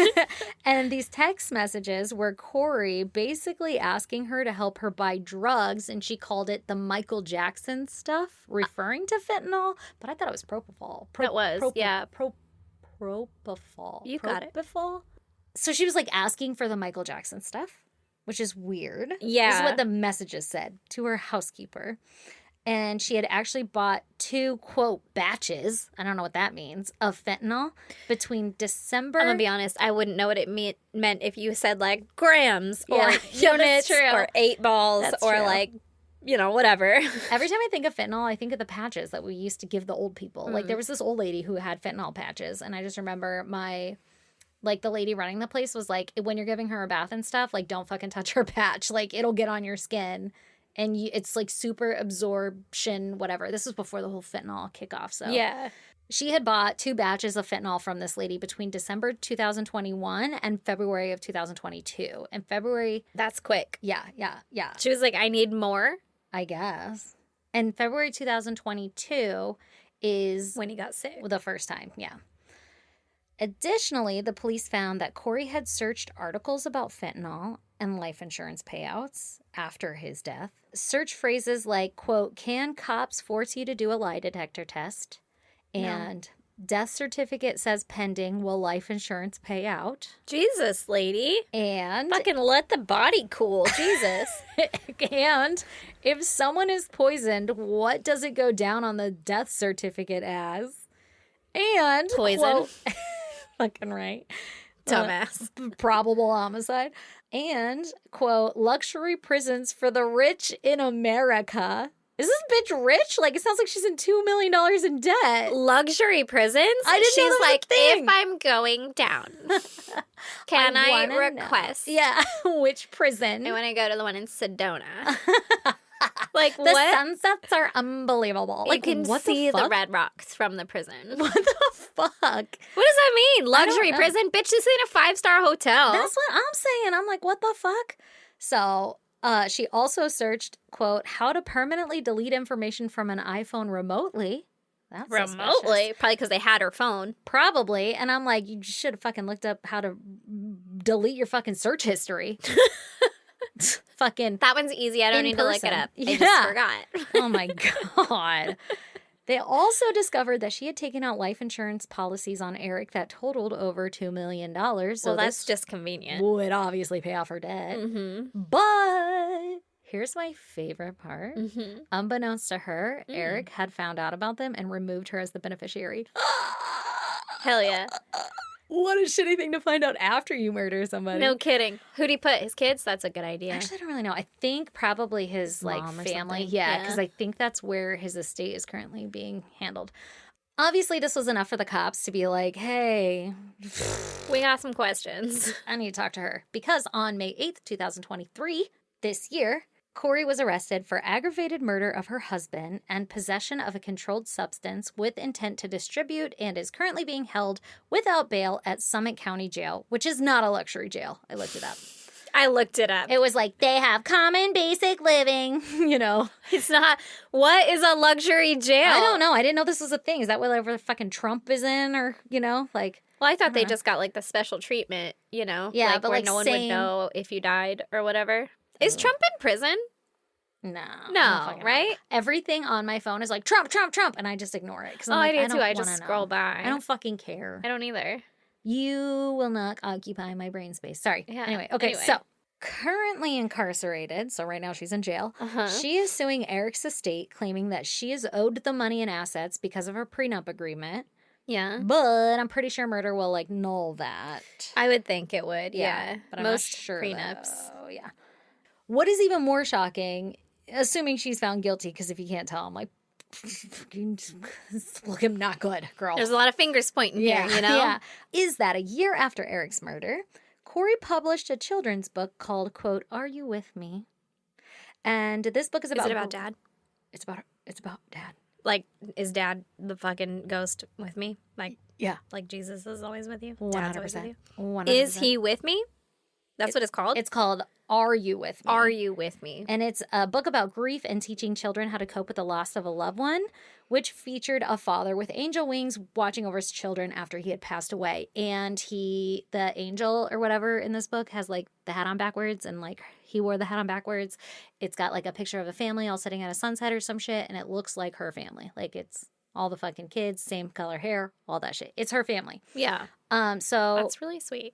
[SPEAKER 1] And these text messages were Corey basically asking her to help her buy drugs, and she called it the Michael Jackson stuff, referring to fentanyl. But I thought it was propofol.
[SPEAKER 2] It was, yeah.
[SPEAKER 1] Propofol.
[SPEAKER 2] You got it.
[SPEAKER 1] Propofol. So she was like asking for the Michael Jackson stuff, which is weird.
[SPEAKER 2] Yeah.
[SPEAKER 1] This is what the messages said to her housekeeper. And she had actually bought 2, quote, batches, I don't know what that means, of fentanyl between December.
[SPEAKER 2] I'm going to be honest, I wouldn't know what it meant if you said like grams or
[SPEAKER 1] Yeah. Yeah, that's
[SPEAKER 2] units
[SPEAKER 1] true.
[SPEAKER 2] or 8 balls
[SPEAKER 1] That's
[SPEAKER 2] or
[SPEAKER 1] true.
[SPEAKER 2] like, you know, whatever.
[SPEAKER 1] Every time I think of fentanyl, I think of the patches that we used to give the old people. Like there was this old lady who had fentanyl patches. And I just remember the lady running the place was like, when you're giving her a bath and stuff, like don't fucking touch her patch. Like it'll get on your skin. And it's like super absorption, whatever. This was before the whole fentanyl kickoff. So
[SPEAKER 2] Yeah.
[SPEAKER 1] she had bought 2 batches of fentanyl from this lady between December 2021 and February of 2022. And February,
[SPEAKER 2] That's quick.
[SPEAKER 1] yeah.
[SPEAKER 2] She was like, I need more
[SPEAKER 1] I guess. And February 2022 is
[SPEAKER 2] when he got sick.
[SPEAKER 1] the first time, yeah. Additionally, the police found that Corey had searched articles about fentanyl and life insurance payouts after his death. Search phrases like, quote, can cops force you to do a lie detector test? And death certificate says pending, will life insurance pay out?
[SPEAKER 2] Jesus, lady.
[SPEAKER 1] And
[SPEAKER 2] Fucking let the body cool. Jesus.
[SPEAKER 1] and if someone is poisoned, what does it go down on the death certificate as? And
[SPEAKER 2] Poison.
[SPEAKER 1] quote, fucking right.
[SPEAKER 2] Dumbass.
[SPEAKER 1] Probable homicide. And, quote, luxury prisons for the rich in America. Is this bitch rich? Like, it sounds like she's in $2 million in debt.
[SPEAKER 2] Luxury prisons?
[SPEAKER 1] I didn't know
[SPEAKER 2] She's
[SPEAKER 1] that was a
[SPEAKER 2] like,
[SPEAKER 1] thing.
[SPEAKER 2] if I'm going down, can I
[SPEAKER 1] wanna know.
[SPEAKER 2] request?
[SPEAKER 1] Yeah, which prison?
[SPEAKER 2] I want to go to the one in Sedona. Like,
[SPEAKER 1] The
[SPEAKER 2] what?
[SPEAKER 1] sunsets are unbelievable.
[SPEAKER 2] You
[SPEAKER 1] Like,
[SPEAKER 2] can
[SPEAKER 1] what
[SPEAKER 2] see
[SPEAKER 1] the
[SPEAKER 2] the
[SPEAKER 1] fuck?
[SPEAKER 2] red rocks from the prison.
[SPEAKER 1] What the fuck?
[SPEAKER 2] What does that mean? Luxury
[SPEAKER 1] know.
[SPEAKER 2] prison? Bitch, this ain't a 5-star hotel.
[SPEAKER 1] That's what I'm saying. I'm like, what the fuck? So, she also searched, quote, how to permanently delete information from an iPhone remotely. That's
[SPEAKER 2] remotely.
[SPEAKER 1] suspicious.
[SPEAKER 2] Probably because they had her phone.
[SPEAKER 1] Probably. And I'm like, you should have fucking looked up how to delete your fucking search history. Fucking,
[SPEAKER 2] That one's easy. I don't
[SPEAKER 1] In
[SPEAKER 2] need to look it
[SPEAKER 1] person.
[SPEAKER 2] up. I
[SPEAKER 1] Yeah.
[SPEAKER 2] just forgot.
[SPEAKER 1] oh my God. They also discovered that she had taken out life insurance policies on Eric that totaled over $2 million. So
[SPEAKER 2] Well, that's
[SPEAKER 1] this
[SPEAKER 2] just convenient.
[SPEAKER 1] would obviously pay off her debt.
[SPEAKER 2] Mm-hmm.
[SPEAKER 1] But here's my favorite part.
[SPEAKER 2] Mm-hmm.
[SPEAKER 1] Unbeknownst to her, Eric had found out about them and removed her as the beneficiary.
[SPEAKER 2] Hell yeah.
[SPEAKER 1] What a shitty thing to find out after you murder somebody.
[SPEAKER 2] No kidding. Who'd he put? His kids? That's a good idea.
[SPEAKER 1] Actually, I don't really know. I think probably his like
[SPEAKER 2] Mom or
[SPEAKER 1] family.
[SPEAKER 2] something.
[SPEAKER 1] Yeah,
[SPEAKER 2] Yeah.
[SPEAKER 1] because I think that's where his estate is currently being handled. Obviously, this was enough for the cops to be like, hey,
[SPEAKER 2] We got some questions.
[SPEAKER 1] I need to talk to her. Because on May 8th, 2023, this year, Corey was arrested for aggravated murder of her husband and possession of a controlled substance with intent to distribute and is currently being held without bail at Summit County Jail, which is not a luxury jail. I looked it up.
[SPEAKER 2] I looked it up.
[SPEAKER 1] It was like, they have common basic living, you know.
[SPEAKER 2] It's not. What is a luxury jail?
[SPEAKER 1] I don't know. I didn't know this was a thing. Is that whatever fucking Trump is in or, you know, like...
[SPEAKER 2] Well, I thought they
[SPEAKER 1] Uh-huh.
[SPEAKER 2] just got like the special treatment, you know?
[SPEAKER 1] Yeah,
[SPEAKER 2] like,
[SPEAKER 1] but,
[SPEAKER 2] where
[SPEAKER 1] like,
[SPEAKER 2] no one
[SPEAKER 1] same-
[SPEAKER 2] would know if you died or whatever. Is Trump in prison?
[SPEAKER 1] No. I don't
[SPEAKER 2] No,
[SPEAKER 1] fucking know.
[SPEAKER 2] right?
[SPEAKER 1] Everything on my phone is like, Trump, Trump, Trump, and I just ignore it. 'Cause I'm
[SPEAKER 2] Oh,
[SPEAKER 1] like,
[SPEAKER 2] I do
[SPEAKER 1] don't
[SPEAKER 2] too. I
[SPEAKER 1] wanna
[SPEAKER 2] just
[SPEAKER 1] know.
[SPEAKER 2] scroll by.
[SPEAKER 1] I don't fucking care.
[SPEAKER 2] I don't either.
[SPEAKER 1] You will not occupy my brain space. Sorry.
[SPEAKER 2] Yeah,
[SPEAKER 1] Anyway, okay,
[SPEAKER 2] anyway.
[SPEAKER 1] so currently incarcerated, so right now she's in jail.
[SPEAKER 2] Uh-huh.
[SPEAKER 1] She is suing Eric's estate, claiming that she is owed the money and assets because of her prenup agreement.
[SPEAKER 2] Yeah.
[SPEAKER 1] But I'm pretty sure murder will like null that.
[SPEAKER 2] I would think it would. Yeah.
[SPEAKER 1] But I'm
[SPEAKER 2] Most
[SPEAKER 1] not sure.
[SPEAKER 2] prenups.
[SPEAKER 1] Oh yeah. What is even more shocking, assuming she's found guilty, because if you can't tell, I'm like, it's looking not good, girl.
[SPEAKER 2] There's a lot of fingers pointing here, you know?
[SPEAKER 1] Yeah. Is that a year after Eric's murder, Corey published a children's book called, quote, Are You With Me? And this book is
[SPEAKER 2] Is
[SPEAKER 1] about...
[SPEAKER 2] it about dad?
[SPEAKER 1] It's about dad.
[SPEAKER 2] Like, is dad the fucking ghost with me?
[SPEAKER 1] Yeah.
[SPEAKER 2] Like Jesus is always with you? Dad's always with
[SPEAKER 1] 100%.
[SPEAKER 2] you?
[SPEAKER 1] 100%.
[SPEAKER 2] Is he with me? That's what it's called?
[SPEAKER 1] It's called Are You With Me?
[SPEAKER 2] Are You With Me?
[SPEAKER 1] And it's a book about grief and teaching children how to cope with the loss of a loved one, which featured a father with angel wings watching over his children after he had passed away. And the angel or whatever in this book has like the hat on backwards, and like he wore the hat on backwards. It's got like a picture of a family all sitting at a sunset or some shit, and it looks like her family. Like it's all the fucking kids, same color hair, all that shit. It's her family.
[SPEAKER 2] Yeah.
[SPEAKER 1] So
[SPEAKER 2] That's really sweet.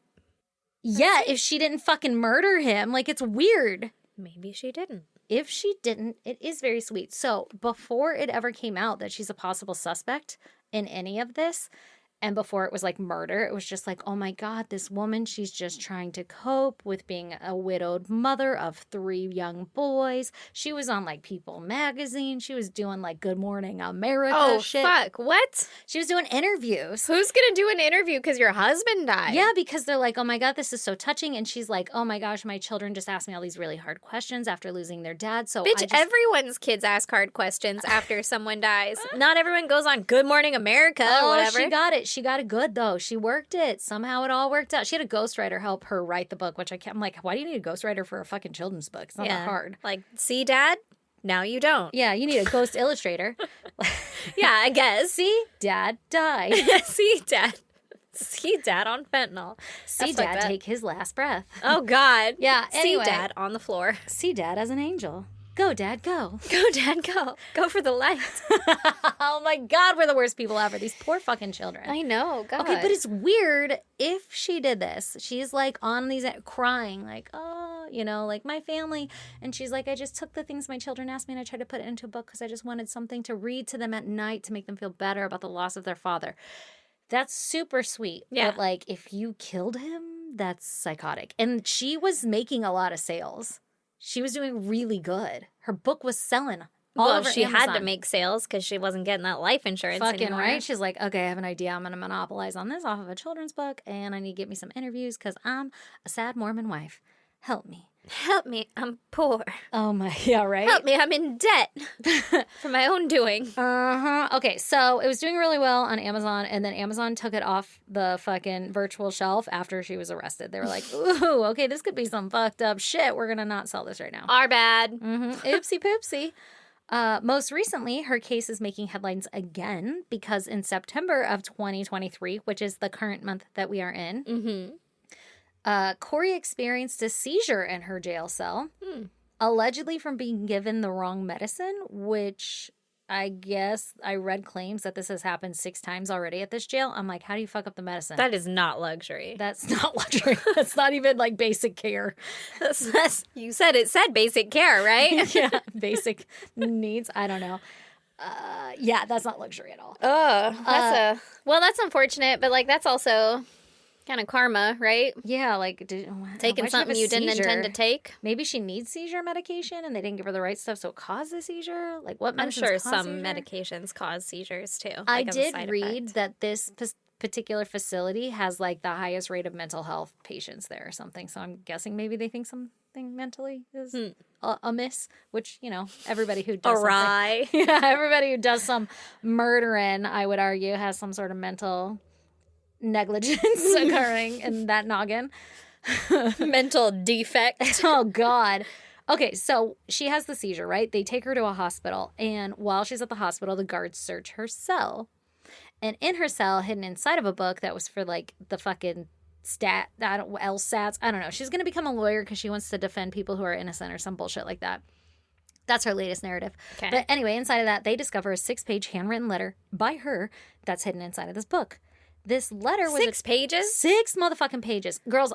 [SPEAKER 1] Yeah, if she didn't fucking murder him. Like, it's weird.
[SPEAKER 2] Maybe she didn't.
[SPEAKER 1] If she didn't, it is very sweet. So before it ever came out that she's a possible suspect in any of this, and before it was like murder, it was just like, oh my God, this woman, she's just trying to cope with being a widowed mother of 3 young boys. She was on like People magazine. She was doing like Good Morning America shit.
[SPEAKER 2] Fuck. What?
[SPEAKER 1] She was doing interviews.
[SPEAKER 2] Who's going to do an interview because your husband died?
[SPEAKER 1] Yeah, because they're like, oh my God, this is so touching. And she's like, oh my gosh, my children just asked me all these really hard questions after losing their dad. So
[SPEAKER 2] Bitch, everyone's kids ask hard questions after someone dies. Not everyone goes on Good Morning America or whatever.
[SPEAKER 1] She got it. She got it good, though. She worked it. Somehow it all worked out. She had a ghostwriter help her write the book, which I'm like, why do you need a ghostwriter for a fucking children's book? It's not that hard.
[SPEAKER 2] Like, see, Dad? Now you don't.
[SPEAKER 1] Yeah, you need a ghost illustrator.
[SPEAKER 2] Yeah, I guess.
[SPEAKER 1] See? Dad died.
[SPEAKER 2] See, Dad. See, Dad on fentanyl.
[SPEAKER 1] See
[SPEAKER 2] That's like
[SPEAKER 1] Dad
[SPEAKER 2] that.
[SPEAKER 1] take his last breath.
[SPEAKER 2] Oh, God.
[SPEAKER 1] Yeah, anyway.
[SPEAKER 2] See, Dad on the floor.
[SPEAKER 1] See Dad as an angel. Go, Dad, go.
[SPEAKER 2] Go, Dad, go. Go for the light.
[SPEAKER 1] Oh my God, we're the worst people ever. These poor fucking children.
[SPEAKER 2] I know, God.
[SPEAKER 1] Okay, but it's weird if she did this. She's like on these crying, like, oh, you know, like my family. And she's like, I just took the things my children asked me and I tried to put it into a book because I just wanted something to read to them at night to make them feel better about the loss of their father. That's super sweet.
[SPEAKER 2] Yeah.
[SPEAKER 1] But like, if you killed him, that's psychotic. And she was making a lot of sales. She was doing really good. Her book was selling all over
[SPEAKER 2] she had to
[SPEAKER 1] Amazon.
[SPEAKER 2] make sales because she wasn't getting that life insurance
[SPEAKER 1] Fucking
[SPEAKER 2] anymore.
[SPEAKER 1] right. She's like, okay, I have an idea. I'm going to monopolize on this off of a children's book, and I need to get me some interviews because I'm a sad Mormon wife. Help me.
[SPEAKER 2] Help me, I'm poor.
[SPEAKER 1] Oh my, yeah, right?
[SPEAKER 2] Help me, I'm in debt for my own doing.
[SPEAKER 1] Uh-huh. Okay, so it was doing really well on Amazon, and then Amazon took it off the fucking virtual shelf after she was arrested. They were like, ooh, okay, this could be some fucked up shit. We're going to not sell this right now.
[SPEAKER 2] Our bad.
[SPEAKER 1] Oopsie poopsie. Most recently, her case is making headlines again because in September of 2023, which is the current month that we are in, Corey experienced a seizure in her jail cell, allegedly from being given the wrong medicine, which I guess I read claims that this has happened 6 times already at this jail. I'm like, how do you fuck up the medicine?
[SPEAKER 2] That is not luxury.
[SPEAKER 1] That's not luxury. That's not even like basic care.
[SPEAKER 2] You said it said basic care, right?
[SPEAKER 1] Yeah, basic needs. I don't know. Yeah, that's not luxury at all.
[SPEAKER 2] Oh, that's unfortunate, but like that's also kind of karma, right?
[SPEAKER 1] Yeah, like
[SPEAKER 2] Taking
[SPEAKER 1] why'd she have
[SPEAKER 2] something
[SPEAKER 1] a
[SPEAKER 2] you didn't intend to
[SPEAKER 1] seizure?
[SPEAKER 2] take.
[SPEAKER 1] Maybe she needs seizure medication and they didn't give her the right stuff, so it caused the seizure. Like what?
[SPEAKER 2] I'm
[SPEAKER 1] medicines
[SPEAKER 2] sure
[SPEAKER 1] cause
[SPEAKER 2] some
[SPEAKER 1] seizure?
[SPEAKER 2] medications cause seizures too.
[SPEAKER 1] I
[SPEAKER 2] like, as a
[SPEAKER 1] did
[SPEAKER 2] side
[SPEAKER 1] read
[SPEAKER 2] effect.
[SPEAKER 1] that this particular facility has like the highest rate of mental health patients there or something. So I'm guessing maybe they think something mentally is amiss, which, you know, everybody who does something.
[SPEAKER 2] awry.
[SPEAKER 1] Yeah, everybody who does some murdering, I would argue, has some sort of mental negligence occurring in that noggin.
[SPEAKER 2] Mental defect.
[SPEAKER 1] Oh, God. Okay, so she has the seizure, right? They take her to a hospital, and while she's at the hospital, the guards search her cell. And in her cell, hidden inside of a book that was for, like, the fucking LSATs, I don't know. She's going to become a lawyer because she wants to defend people who are innocent or some bullshit like that. That's her latest narrative.
[SPEAKER 2] Okay.
[SPEAKER 1] But anyway, inside of that, they discover a 6-page handwritten letter by her that's hidden inside of this book. This letter was
[SPEAKER 2] 6 pages?
[SPEAKER 1] 6 motherfucking pages. Girls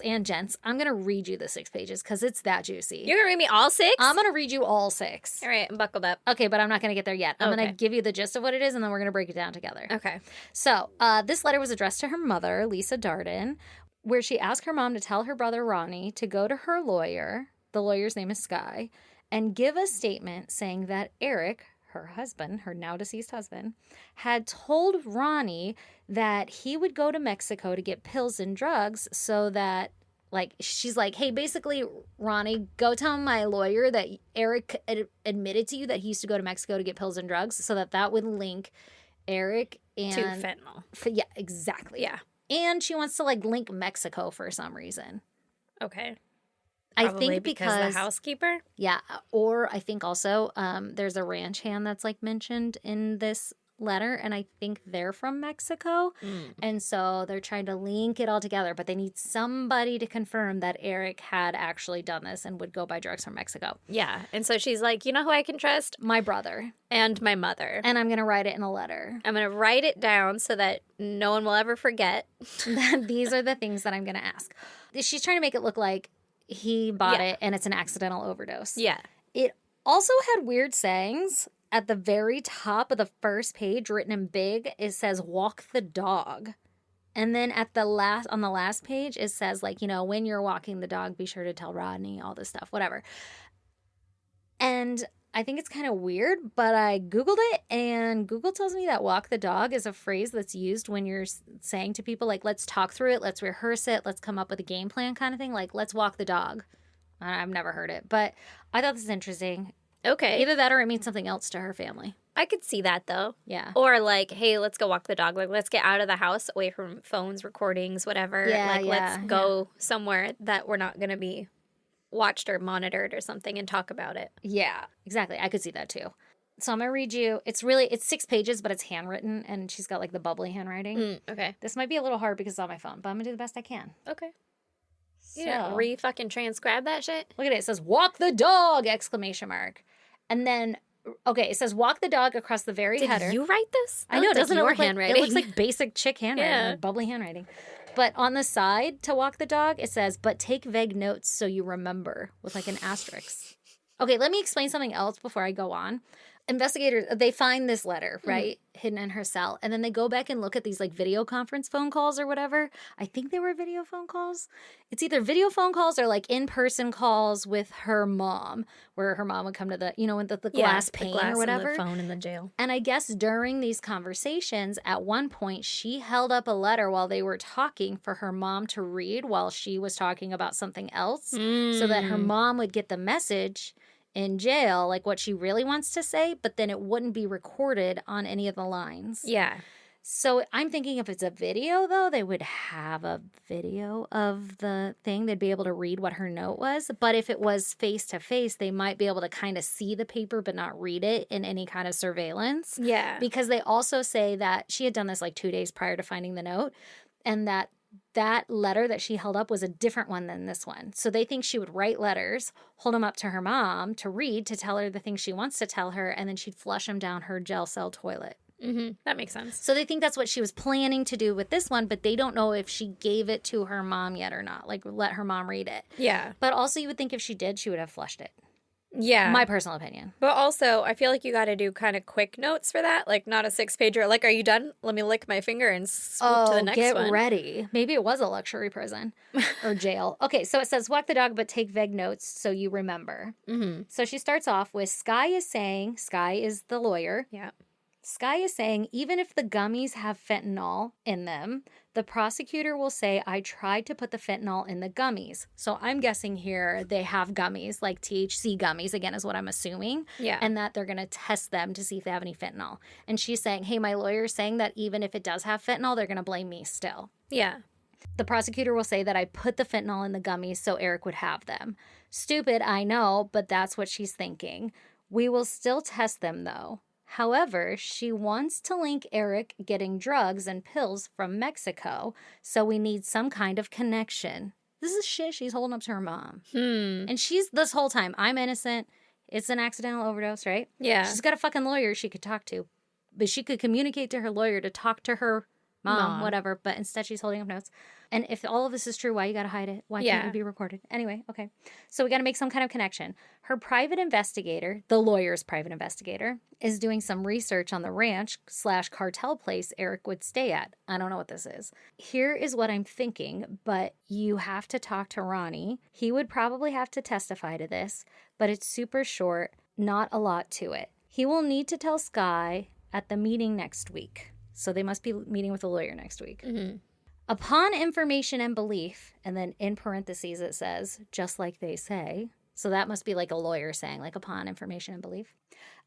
[SPEAKER 1] and gents, I'm going to read you the 6 pages because it's that juicy.
[SPEAKER 2] You're gonna read me all 6?
[SPEAKER 1] I'm going to read you all 6.
[SPEAKER 2] All right, I'm buckled up.
[SPEAKER 1] Okay, but I'm not going to get there yet. I'm going
[SPEAKER 2] Okay.
[SPEAKER 1] to give you the gist of what it is, and then we're going to break it down together.
[SPEAKER 2] Okay.
[SPEAKER 1] So, this letter was addressed to her mother, Lisa Darden, where she asked her mom to tell her brother, Ronnie, to go to her lawyer, the lawyer's name is Sky, and give a statement saying that Eric, her husband, her now deceased husband, had told Ronnie that he would go to Mexico to get pills and drugs so that, like, she's like, hey, basically, Ronnie, go tell my lawyer that Eric admitted to you that he used to go to Mexico to get pills and drugs so that would link Eric and...
[SPEAKER 2] To fentanyl.
[SPEAKER 1] Yeah, exactly.
[SPEAKER 2] Yeah.
[SPEAKER 1] And she wants to, like, link Mexico for some reason.
[SPEAKER 2] Okay.
[SPEAKER 1] I
[SPEAKER 2] Probably
[SPEAKER 1] think because
[SPEAKER 2] the housekeeper?
[SPEAKER 1] yeah, or I think also there's a ranch hand that's like mentioned in this letter, and I think they're from Mexico, and so they're trying to link it all together, but they need somebody to confirm that Eric had actually done this and would go buy drugs from Mexico.
[SPEAKER 2] Yeah. And so she's like, you know who I can trust?
[SPEAKER 1] My brother,
[SPEAKER 2] And my mother.
[SPEAKER 1] and I'm gonna write it in a letter.
[SPEAKER 2] I'm going to write it down so that no one will ever forget.
[SPEAKER 1] These are the things that I'm gonna ask. She's trying to make it look like he bought
[SPEAKER 2] Yeah.
[SPEAKER 1] it and it's an accidental overdose.
[SPEAKER 2] Yeah.
[SPEAKER 1] It also had weird sayings. At the very top of the first page, written in big, it says walk the dog. And then on the last page, it says, like, you know, when you're walking the dog, be sure to tell Rodney, all this stuff, whatever. And I think it's kind of weird, but I Googled it, and Google tells me that walk the dog is a phrase that's used when you're saying to people, like, let's talk through it, let's rehearse it, let's come up with a game plan kind of thing. Like, let's walk the dog. I've never heard it, but I thought this is interesting.
[SPEAKER 2] Okay.
[SPEAKER 1] Either that or it means something else to her family.
[SPEAKER 2] I could see that, though.
[SPEAKER 1] Yeah.
[SPEAKER 2] Or like, hey, let's go walk the dog. Like, let's get out of the house, away from phones, recordings, whatever.
[SPEAKER 1] Yeah,
[SPEAKER 2] like,
[SPEAKER 1] yeah,
[SPEAKER 2] let's go somewhere that we're not going to be watched or monitored or something and talk about it.
[SPEAKER 1] Yeah, exactly. I could see that too. So I'm going to read you. It's 6 pages, but it's handwritten, and she's got like the bubbly handwriting.
[SPEAKER 2] Okay.
[SPEAKER 1] This might be a little hard because it's on my phone, but I'm going to do the best I can.
[SPEAKER 2] Okay. You
[SPEAKER 1] So,
[SPEAKER 2] didn't re-fucking transcribe that shit?
[SPEAKER 1] look at it. It says, walk the dog, exclamation mark. And then, okay, it says, walk the dog across the very header.
[SPEAKER 2] Did you write this?
[SPEAKER 1] I know, doesn't it
[SPEAKER 2] your
[SPEAKER 1] look like,
[SPEAKER 2] handwriting?
[SPEAKER 1] it looks like basic chick handwriting,
[SPEAKER 2] Yeah.
[SPEAKER 1] like bubbly handwriting. But on the side to walk the dog, it says, but take vague notes so you remember, with like an asterisk. Okay, let me explain something else before I go on. Investigators, they find this letter, right, hidden in her cell, and then they go back and look at these like video conference phone calls or whatever. I think they were video phone calls. It's either video phone calls or like in-person calls with her mom, where her mom would come to the, you know, with the glass pane or whatever.
[SPEAKER 2] And the phone in the jail.
[SPEAKER 1] And I guess during these conversations, at one point, she held up a letter while they were talking for her mom to read while she was talking about something else, so that her mom would get the message in jail, like what she really wants to say, but then it wouldn't be recorded on any of the lines.
[SPEAKER 2] Yeah.
[SPEAKER 1] So I'm thinking if it's a video, though, they would have a video of the thing. They'd be able to read what her note was. But if it was face-to-face, they might be able to kind of see the paper but not read it in any kind of surveillance.
[SPEAKER 2] Yeah.
[SPEAKER 1] Because they also say that she had done this like 2 days prior to finding the note, and that letter that she held up was a different one than this one. So they think she would write letters, hold them up to her mom to read, to tell her the things she wants to tell her, and then she'd flush them down her jail cell toilet.
[SPEAKER 2] That makes sense.
[SPEAKER 1] So they think that's what she was planning to do with this one, but they don't know if she gave it to her mom yet or not, like let her mom read it.
[SPEAKER 2] Yeah.
[SPEAKER 1] But also you would think if she did, she would have flushed it.
[SPEAKER 2] Yeah.
[SPEAKER 1] My personal opinion.
[SPEAKER 2] But also, I feel like you got to do kind of quick notes for that. Like, not a 6-pager. Like, are you done? Let me lick my finger and swoop to the next
[SPEAKER 1] get
[SPEAKER 2] one.
[SPEAKER 1] ready. Maybe it was a luxury prison or jail. Okay, so it says, walk the dog, but take vague notes so you remember.
[SPEAKER 2] Mm-hmm.
[SPEAKER 1] So she starts off with Sky is the lawyer.
[SPEAKER 2] Yeah.
[SPEAKER 1] Sky is saying, even if the gummies have fentanyl in them, the prosecutor will say, I tried to put the fentanyl in the gummies. So I'm guessing here they have gummies, like THC gummies, again, is what I'm assuming.
[SPEAKER 2] Yeah.
[SPEAKER 1] And that they're going to test them to see if they have any fentanyl. And she's saying, hey, my lawyer's saying that even if it does have fentanyl, they're going to blame me still.
[SPEAKER 2] Yeah.
[SPEAKER 1] The prosecutor will say that I put the fentanyl in the gummies so Eric would have them. Stupid, I know, but that's what she's thinking. We will still test them, though. However, she wants to link Eric getting drugs and pills from Mexico, so we need some kind of connection. This is shit she's holding up to her mom. And she's, this whole time, I'm innocent. It's an accidental overdose, right?
[SPEAKER 2] Yeah.
[SPEAKER 1] She's got a fucking lawyer she could talk to. But she could communicate to her lawyer to talk to her mom, whatever. But instead she's holding up notes. And if all of this is true, why you got to hide it? Why can't it be recorded? Anyway, okay. So we got to make some kind of connection. Her private investigator, the lawyer's private investigator, is doing some research on the ranch/cartel place Eric would stay at. I don't know what this is. Here is what I'm thinking, but you have to talk to Ronnie. He would probably have to testify to this, but it's super short, not a lot to it. He will need to tell Sky at the meeting next week. So they must be meeting with a lawyer next week. Upon information and belief, and then in parentheses it says, just like they say. So that must be like a lawyer saying, like, upon information and belief.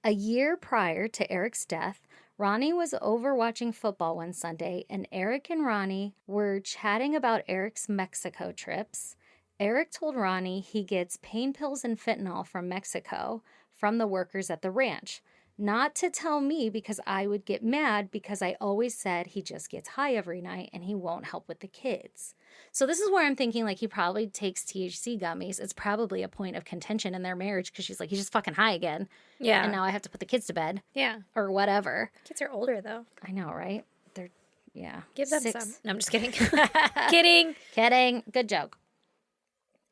[SPEAKER 1] A year prior to Eric's death, Ronnie was over watching football one Sunday, and Eric and Ronnie were chatting about Eric's Mexico trips. Eric told Ronnie he gets pain pills and fentanyl from Mexico from the workers at the ranch. Not to tell me because I would get mad because I always said he just gets high every night and he won't help with the kids. So this is where I'm thinking like he probably takes THC gummies. It's probably a point of contention in their marriage because she's like, he's just fucking high again.
[SPEAKER 2] Yeah.
[SPEAKER 1] And now I have to put the kids to bed
[SPEAKER 2] Yeah.
[SPEAKER 1] or whatever.
[SPEAKER 2] Kids are older, though.
[SPEAKER 1] I know, right? They're, yeah.
[SPEAKER 2] Give them
[SPEAKER 1] 6.
[SPEAKER 2] some. No, I'm just kidding. Kidding.
[SPEAKER 1] Kidding. Good joke.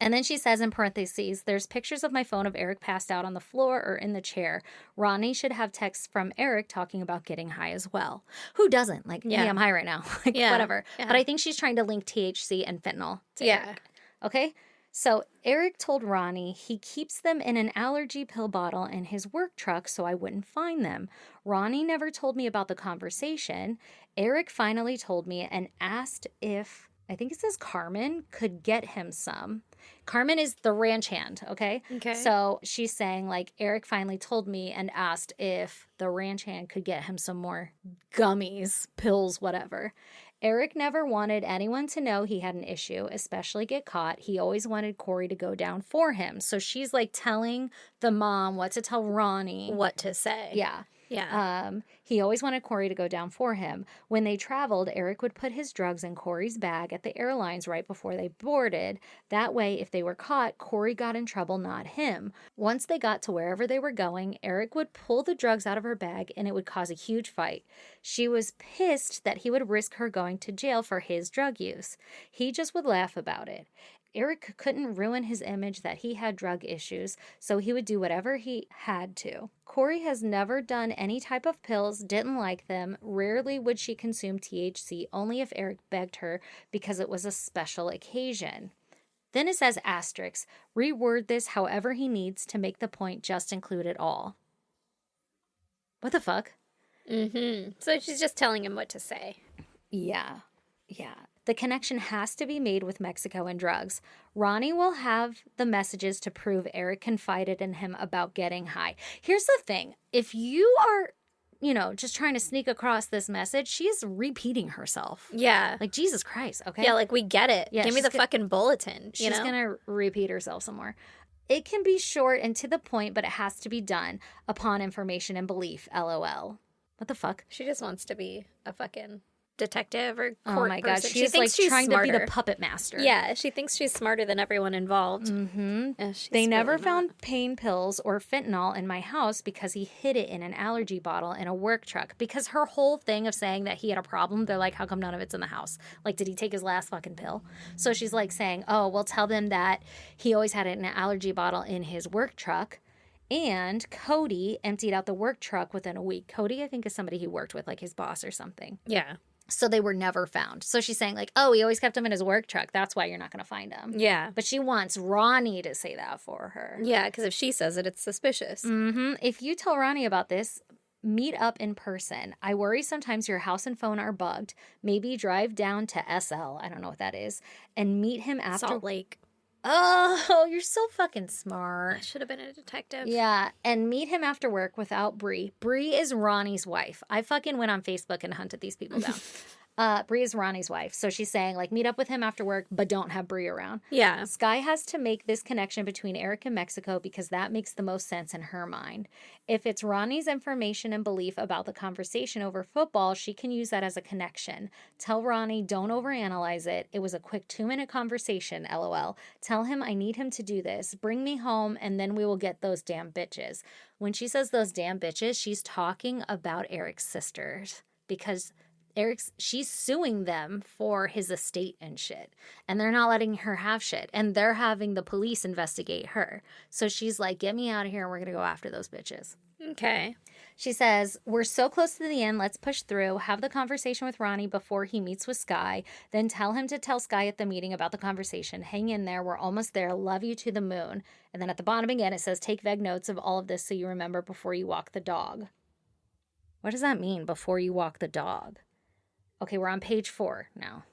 [SPEAKER 1] And then she says in parentheses, there's pictures of my phone of Eric passed out on the floor or in the chair. Ronnie should have texts from Eric talking about getting high as well. Who doesn't? Like,
[SPEAKER 2] Yeah.
[SPEAKER 1] hey, I'm high right now. Like,
[SPEAKER 2] Yeah.
[SPEAKER 1] whatever.
[SPEAKER 2] Yeah.
[SPEAKER 1] But I think she's trying to link THC and fentanyl to
[SPEAKER 2] Yeah.
[SPEAKER 1] Eric. Okay? So Eric told Ronnie he keeps them in an allergy pill bottle in his work truck so I wouldn't find them. Ronnie never told me about the conversation. Eric finally told me and asked if, I think it says Carmen, could get him some. Carmen is the ranch hand, okay?
[SPEAKER 2] Okay.
[SPEAKER 1] So she's saying, like, Eric finally told me and asked if the ranch hand could get him some more gummies, pills, whatever. Eric never wanted anyone to know he had an issue, especially get caught. He always wanted Corey to go down for him. So she's like telling the mom what to tell Ronnie.
[SPEAKER 2] What to say.
[SPEAKER 1] Yeah.
[SPEAKER 2] Yeah.
[SPEAKER 1] He always wanted Corey to go down for him. When they traveled, Eric would put his drugs in Corey's bag at the airlines right before they boarded. That way, if they were caught, Corey got in trouble, not him. Once they got to wherever they were going, Eric would pull the drugs out of her bag and it would cause a huge fight. She was pissed that he would risk her going to jail for his drug use. He just would laugh about it. Eric couldn't ruin his image that he had drug issues, so he would do whatever he had to. Corey has never done any type of pills, didn't like them. Rarely would she consume THC, only if Eric begged her because it was a special occasion. Then it says asterisk, reword this however he needs to make the point, just include it all. What the fuck?
[SPEAKER 2] Mm-hmm. So she's just telling him what to say.
[SPEAKER 1] Yeah. The connection has to be made with Mexico and drugs. Ronnie will have the messages to prove Eric confided in him about getting high. Here's the thing. If you are, just trying to sneak across this message, she's repeating herself.
[SPEAKER 2] Yeah.
[SPEAKER 1] Like, Jesus Christ, okay?
[SPEAKER 2] Yeah, like, we get it.
[SPEAKER 1] Yeah,
[SPEAKER 2] Give me
[SPEAKER 1] she's
[SPEAKER 2] the fucking bulletin,
[SPEAKER 1] She's going to repeat herself some more. It can be short and to the point, but it has to be done upon information and belief, LOL. What the fuck?
[SPEAKER 2] She just wants to be a fucking detective or
[SPEAKER 1] Oh
[SPEAKER 2] court
[SPEAKER 1] my God,
[SPEAKER 2] person.
[SPEAKER 1] she's like trying to be the puppet master.
[SPEAKER 2] Yeah, she thinks she's smarter than everyone involved.
[SPEAKER 1] Mm-hmm.
[SPEAKER 2] Yeah, she's
[SPEAKER 1] They never
[SPEAKER 2] really not.
[SPEAKER 1] found pain pills or fentanyl in my house because he hid it in an allergy bottle in a work truck. Because her whole thing of saying that he had a problem, they're like, how come none of it's in the house? Like, did he take his last fucking pill? So she's like saying, oh, well, tell them that he always had it in an allergy bottle in his work truck. And Cody emptied out the work truck within a week. Cody, I think, is somebody he worked with, like his boss or something.
[SPEAKER 2] Yeah.
[SPEAKER 1] So they were never found. So she's saying, like, oh, he always kept them in his work truck. That's why you're not going to find them.
[SPEAKER 2] Yeah.
[SPEAKER 1] But she wants Ronnie to say that for her.
[SPEAKER 2] Yeah, because if she says it, it's suspicious.
[SPEAKER 1] Mm-hmm. If you tell Ronnie about this, meet up in person. I worry sometimes your house and phone are bugged. Maybe drive down to SL, I don't know what that is, and meet him after.
[SPEAKER 2] Salt Lake.
[SPEAKER 1] Oh, you're so fucking
[SPEAKER 2] I
[SPEAKER 1] smart.
[SPEAKER 2] should have been a detective.
[SPEAKER 1] Yeah, and meet him after work without Bree. Bree is Ronnie's wife. I fucking went on Facebook and hunted these people down. Bree is Ronnie's wife. So she's saying, like, meet up with him after work, but don't have Bree around.
[SPEAKER 2] Yeah.
[SPEAKER 1] Sky has to make this connection between Eric and Mexico because that makes the most sense in her mind. If it's Ronnie's information and belief about the conversation over football, she can use that as a connection. Tell Ronnie, don't overanalyze it. It was a quick 2-minute conversation, LOL. Tell him I need him to do this. Bring me home, and then we will get those damn bitches. When she says those damn bitches, she's talking about Eric's sisters because she's suing them for his estate and shit. And they're not letting her have shit. And they're having the police investigate her. So she's like, get me out of here and we're going to go after those bitches.
[SPEAKER 2] Okay.
[SPEAKER 1] She says, we're so close to the end. Let's push through. Have the conversation with Ronnie before he meets with Sky. Then tell him to tell Sky at the meeting about the conversation. Hang in there. We're almost there. Love you to the moon. And then at the bottom again, it says, take vague notes of all of this so you remember before you walk the dog. What does that mean, before you walk the dog? Okay, we're on page 4 now.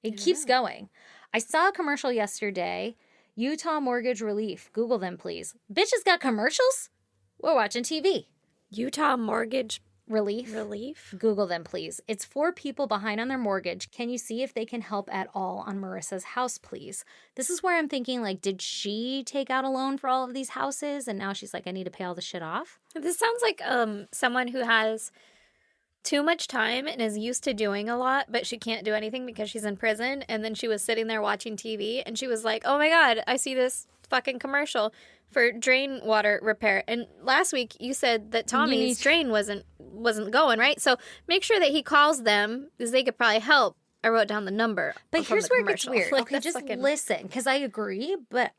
[SPEAKER 1] It keeps going. I saw a commercial yesterday. Utah Mortgage Relief. Google them, please. Bitches got commercials? We're watching TV.
[SPEAKER 2] Utah Mortgage
[SPEAKER 1] Relief. Google them, please. It's for people behind on their mortgage. Can you see if they can help at all on Marissa's house, please? This is where I'm thinking, like, did she take out a loan for all of these houses? And now she's like, I need to pay all this shit off?
[SPEAKER 2] This sounds like someone who has too much time and is used to doing a lot, but she can't do anything because she's in prison. And then she was sitting there watching TV and she was like, oh my God, I see this fucking commercial for drain water repair. And last week you said that Tommy's drain wasn't going, right? So make sure that he calls them because they could probably help. I wrote down the number.
[SPEAKER 1] But
[SPEAKER 2] from
[SPEAKER 1] here's
[SPEAKER 2] the
[SPEAKER 1] where it gets
[SPEAKER 2] commercial.
[SPEAKER 1] weird.
[SPEAKER 2] Like,
[SPEAKER 1] Okay,
[SPEAKER 2] that's
[SPEAKER 1] just
[SPEAKER 2] fucking-
[SPEAKER 1] listen, because I agree, but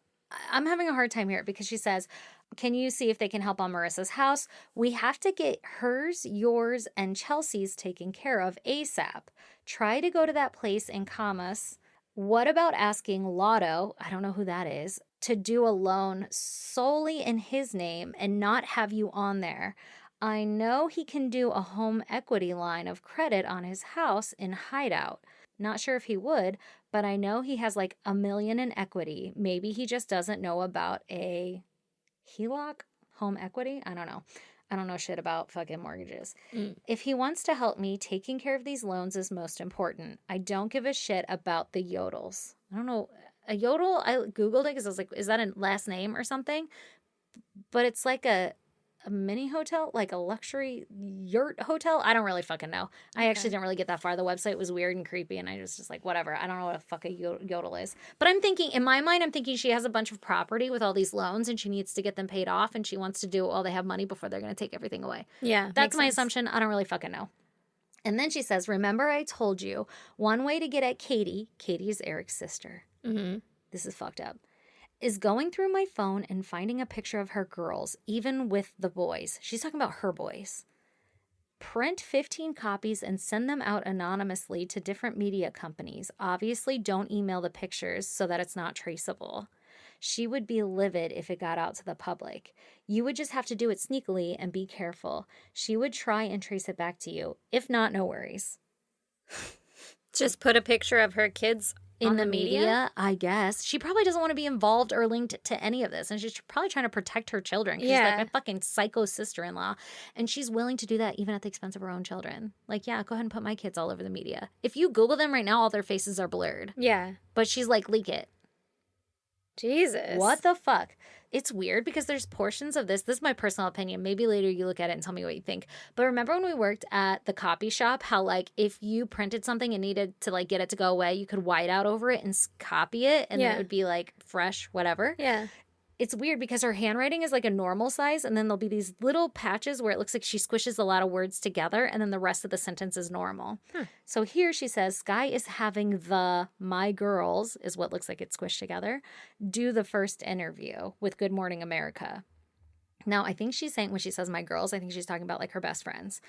[SPEAKER 1] I'm having a hard time here because she says, can you see if they can help on Marissa's house? We have to get hers, yours, and Chelsea's taken care of ASAP. Try to go to that place in Camas. What about asking Lotto, I don't know who that is, to do a loan solely in his name and not have you on there? I know he can do a home equity line of credit on his house in Hideout. Not sure if he would, but I know he has like $1 million in equity. Maybe he just doesn't know about a HELOC, home equity. I don't know. I don't know shit about fucking mortgages. If he wants to help me, taking care of these loans is most important. I don't give a shit about the yodels. I don't know. A yodel, I Googled it because I was like, is that a last name or something? But it's like a mini hotel, like a luxury yurt hotel. I don't really fucking know. I actually didn't really get that far. The website was weird and creepy, and I was just like, whatever. I don't know what a fuck a yodel is. But I'm thinking, in my mind, I'm thinking she has a bunch of property with all these loans, and she needs to get them paid off, and she wants to do all they have money before they're going to take everything away.
[SPEAKER 2] Yeah.
[SPEAKER 1] That's
[SPEAKER 2] makes
[SPEAKER 1] my
[SPEAKER 2] sense.
[SPEAKER 1] assumption. I don't really fucking know. And then she says, remember I told you one way to get at Katie is Eric's sister.
[SPEAKER 2] Mm-hmm.
[SPEAKER 1] This is fucked up, is going through my phone and finding a picture of her girls, even with the boys. She's talking about her boys. Print 15 copies and send them out anonymously to different media companies. Obviously, don't email the pictures so that it's not traceable. She would be livid if it got out to the public. You would just have to do it sneakily and be careful. She would try and trace it back to you. If not, no worries.
[SPEAKER 2] Just put a picture of her kids
[SPEAKER 1] In
[SPEAKER 2] on
[SPEAKER 1] the media, I guess. She probably doesn't want to be involved or linked to any of this. And she's probably trying to protect her children. She's
[SPEAKER 2] Yeah.
[SPEAKER 1] like a fucking psycho sister-in-law. And she's willing to do that even at the expense of her own children. Like, yeah, go ahead and put my kids all over the media. If you Google them right now, all their faces are blurred.
[SPEAKER 2] Yeah.
[SPEAKER 1] But she's like, leak it.
[SPEAKER 2] Jesus.
[SPEAKER 1] What the fuck? It's weird because there's portions of this. This is my personal opinion. Maybe later you look at it and tell me what you think. But remember when we worked at the copy shop, how like if you printed something and needed to like get it to go away, you could white out over it and copy it and then
[SPEAKER 2] Yeah.
[SPEAKER 1] it would be like fresh, whatever.
[SPEAKER 2] Yeah.
[SPEAKER 1] It's weird because her handwriting is like a normal size and then there'll be these little patches where it looks like she squishes a lot of words together and then the rest of the sentence is normal. So here she says, Sky is having the My Girls, is what looks like it's squished together, do the first interview with Good Morning America. Now, I think she's saying when she says my girls, I think she's talking about like her best friends.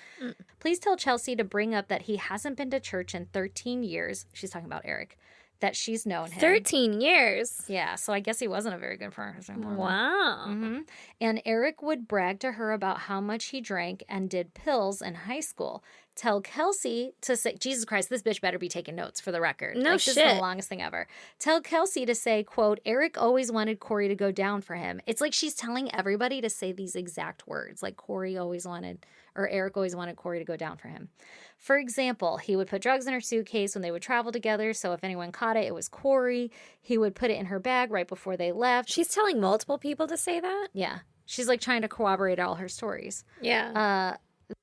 [SPEAKER 1] Please tell Chelsea to bring up that he hasn't been to church in 13 years. She's talking about Eric. That she's known him.
[SPEAKER 2] 13 years.
[SPEAKER 1] Yeah, so I guess he wasn't a very good person.
[SPEAKER 2] Wow.
[SPEAKER 1] hmm And Eric would brag to her about how much he drank and did pills in high school. Tell Kelsey to say, Jesus Christ, this bitch better be taking notes for the record.
[SPEAKER 2] No
[SPEAKER 1] This is
[SPEAKER 2] shit.
[SPEAKER 1] the longest thing ever. Tell Kelsey to say, quote, Eric always wanted Corey to go down for him. It's like she's telling everybody to say these exact words. Like Eric always wanted Corey to go down for him. For example, he would put drugs in her suitcase when they would travel together. So if anyone caught it, it was Corey. He would put it in her bag right before they left.
[SPEAKER 2] She's telling multiple people to say that?
[SPEAKER 1] Yeah. She's like trying to corroborate all her stories.
[SPEAKER 2] Yeah.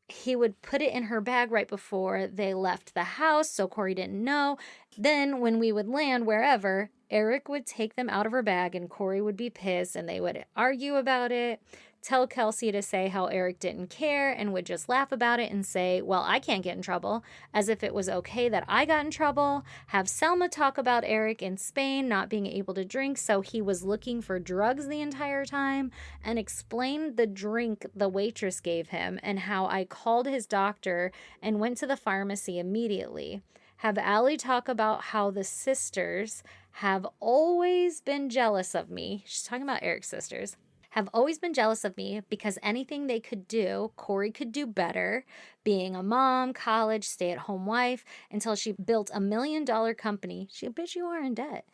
[SPEAKER 1] He would put it in her bag right before they left the house, so Corey didn't know. Then when we would land wherever, Eric would take them out of her bag and Corey would be pissed and they would argue about it. Tell Kelsey to say how Eric didn't care and would just laugh about it and say, well, I can't get in trouble, as if it was okay that I got in trouble. Have Selma talk about Eric in Spain not being able to drink, so he was looking for drugs the entire time, and explain the drink the waitress gave him and how I called his doctor and went to the pharmacy immediately. Have Allie talk about how the sisters have always been jealous of me. She's talking about Eric's sisters. Have always been jealous of me because anything they could do, Corey could do better, being a mom, college, stay-at-home wife, until she built $1 million company. Bitch, you are in debt.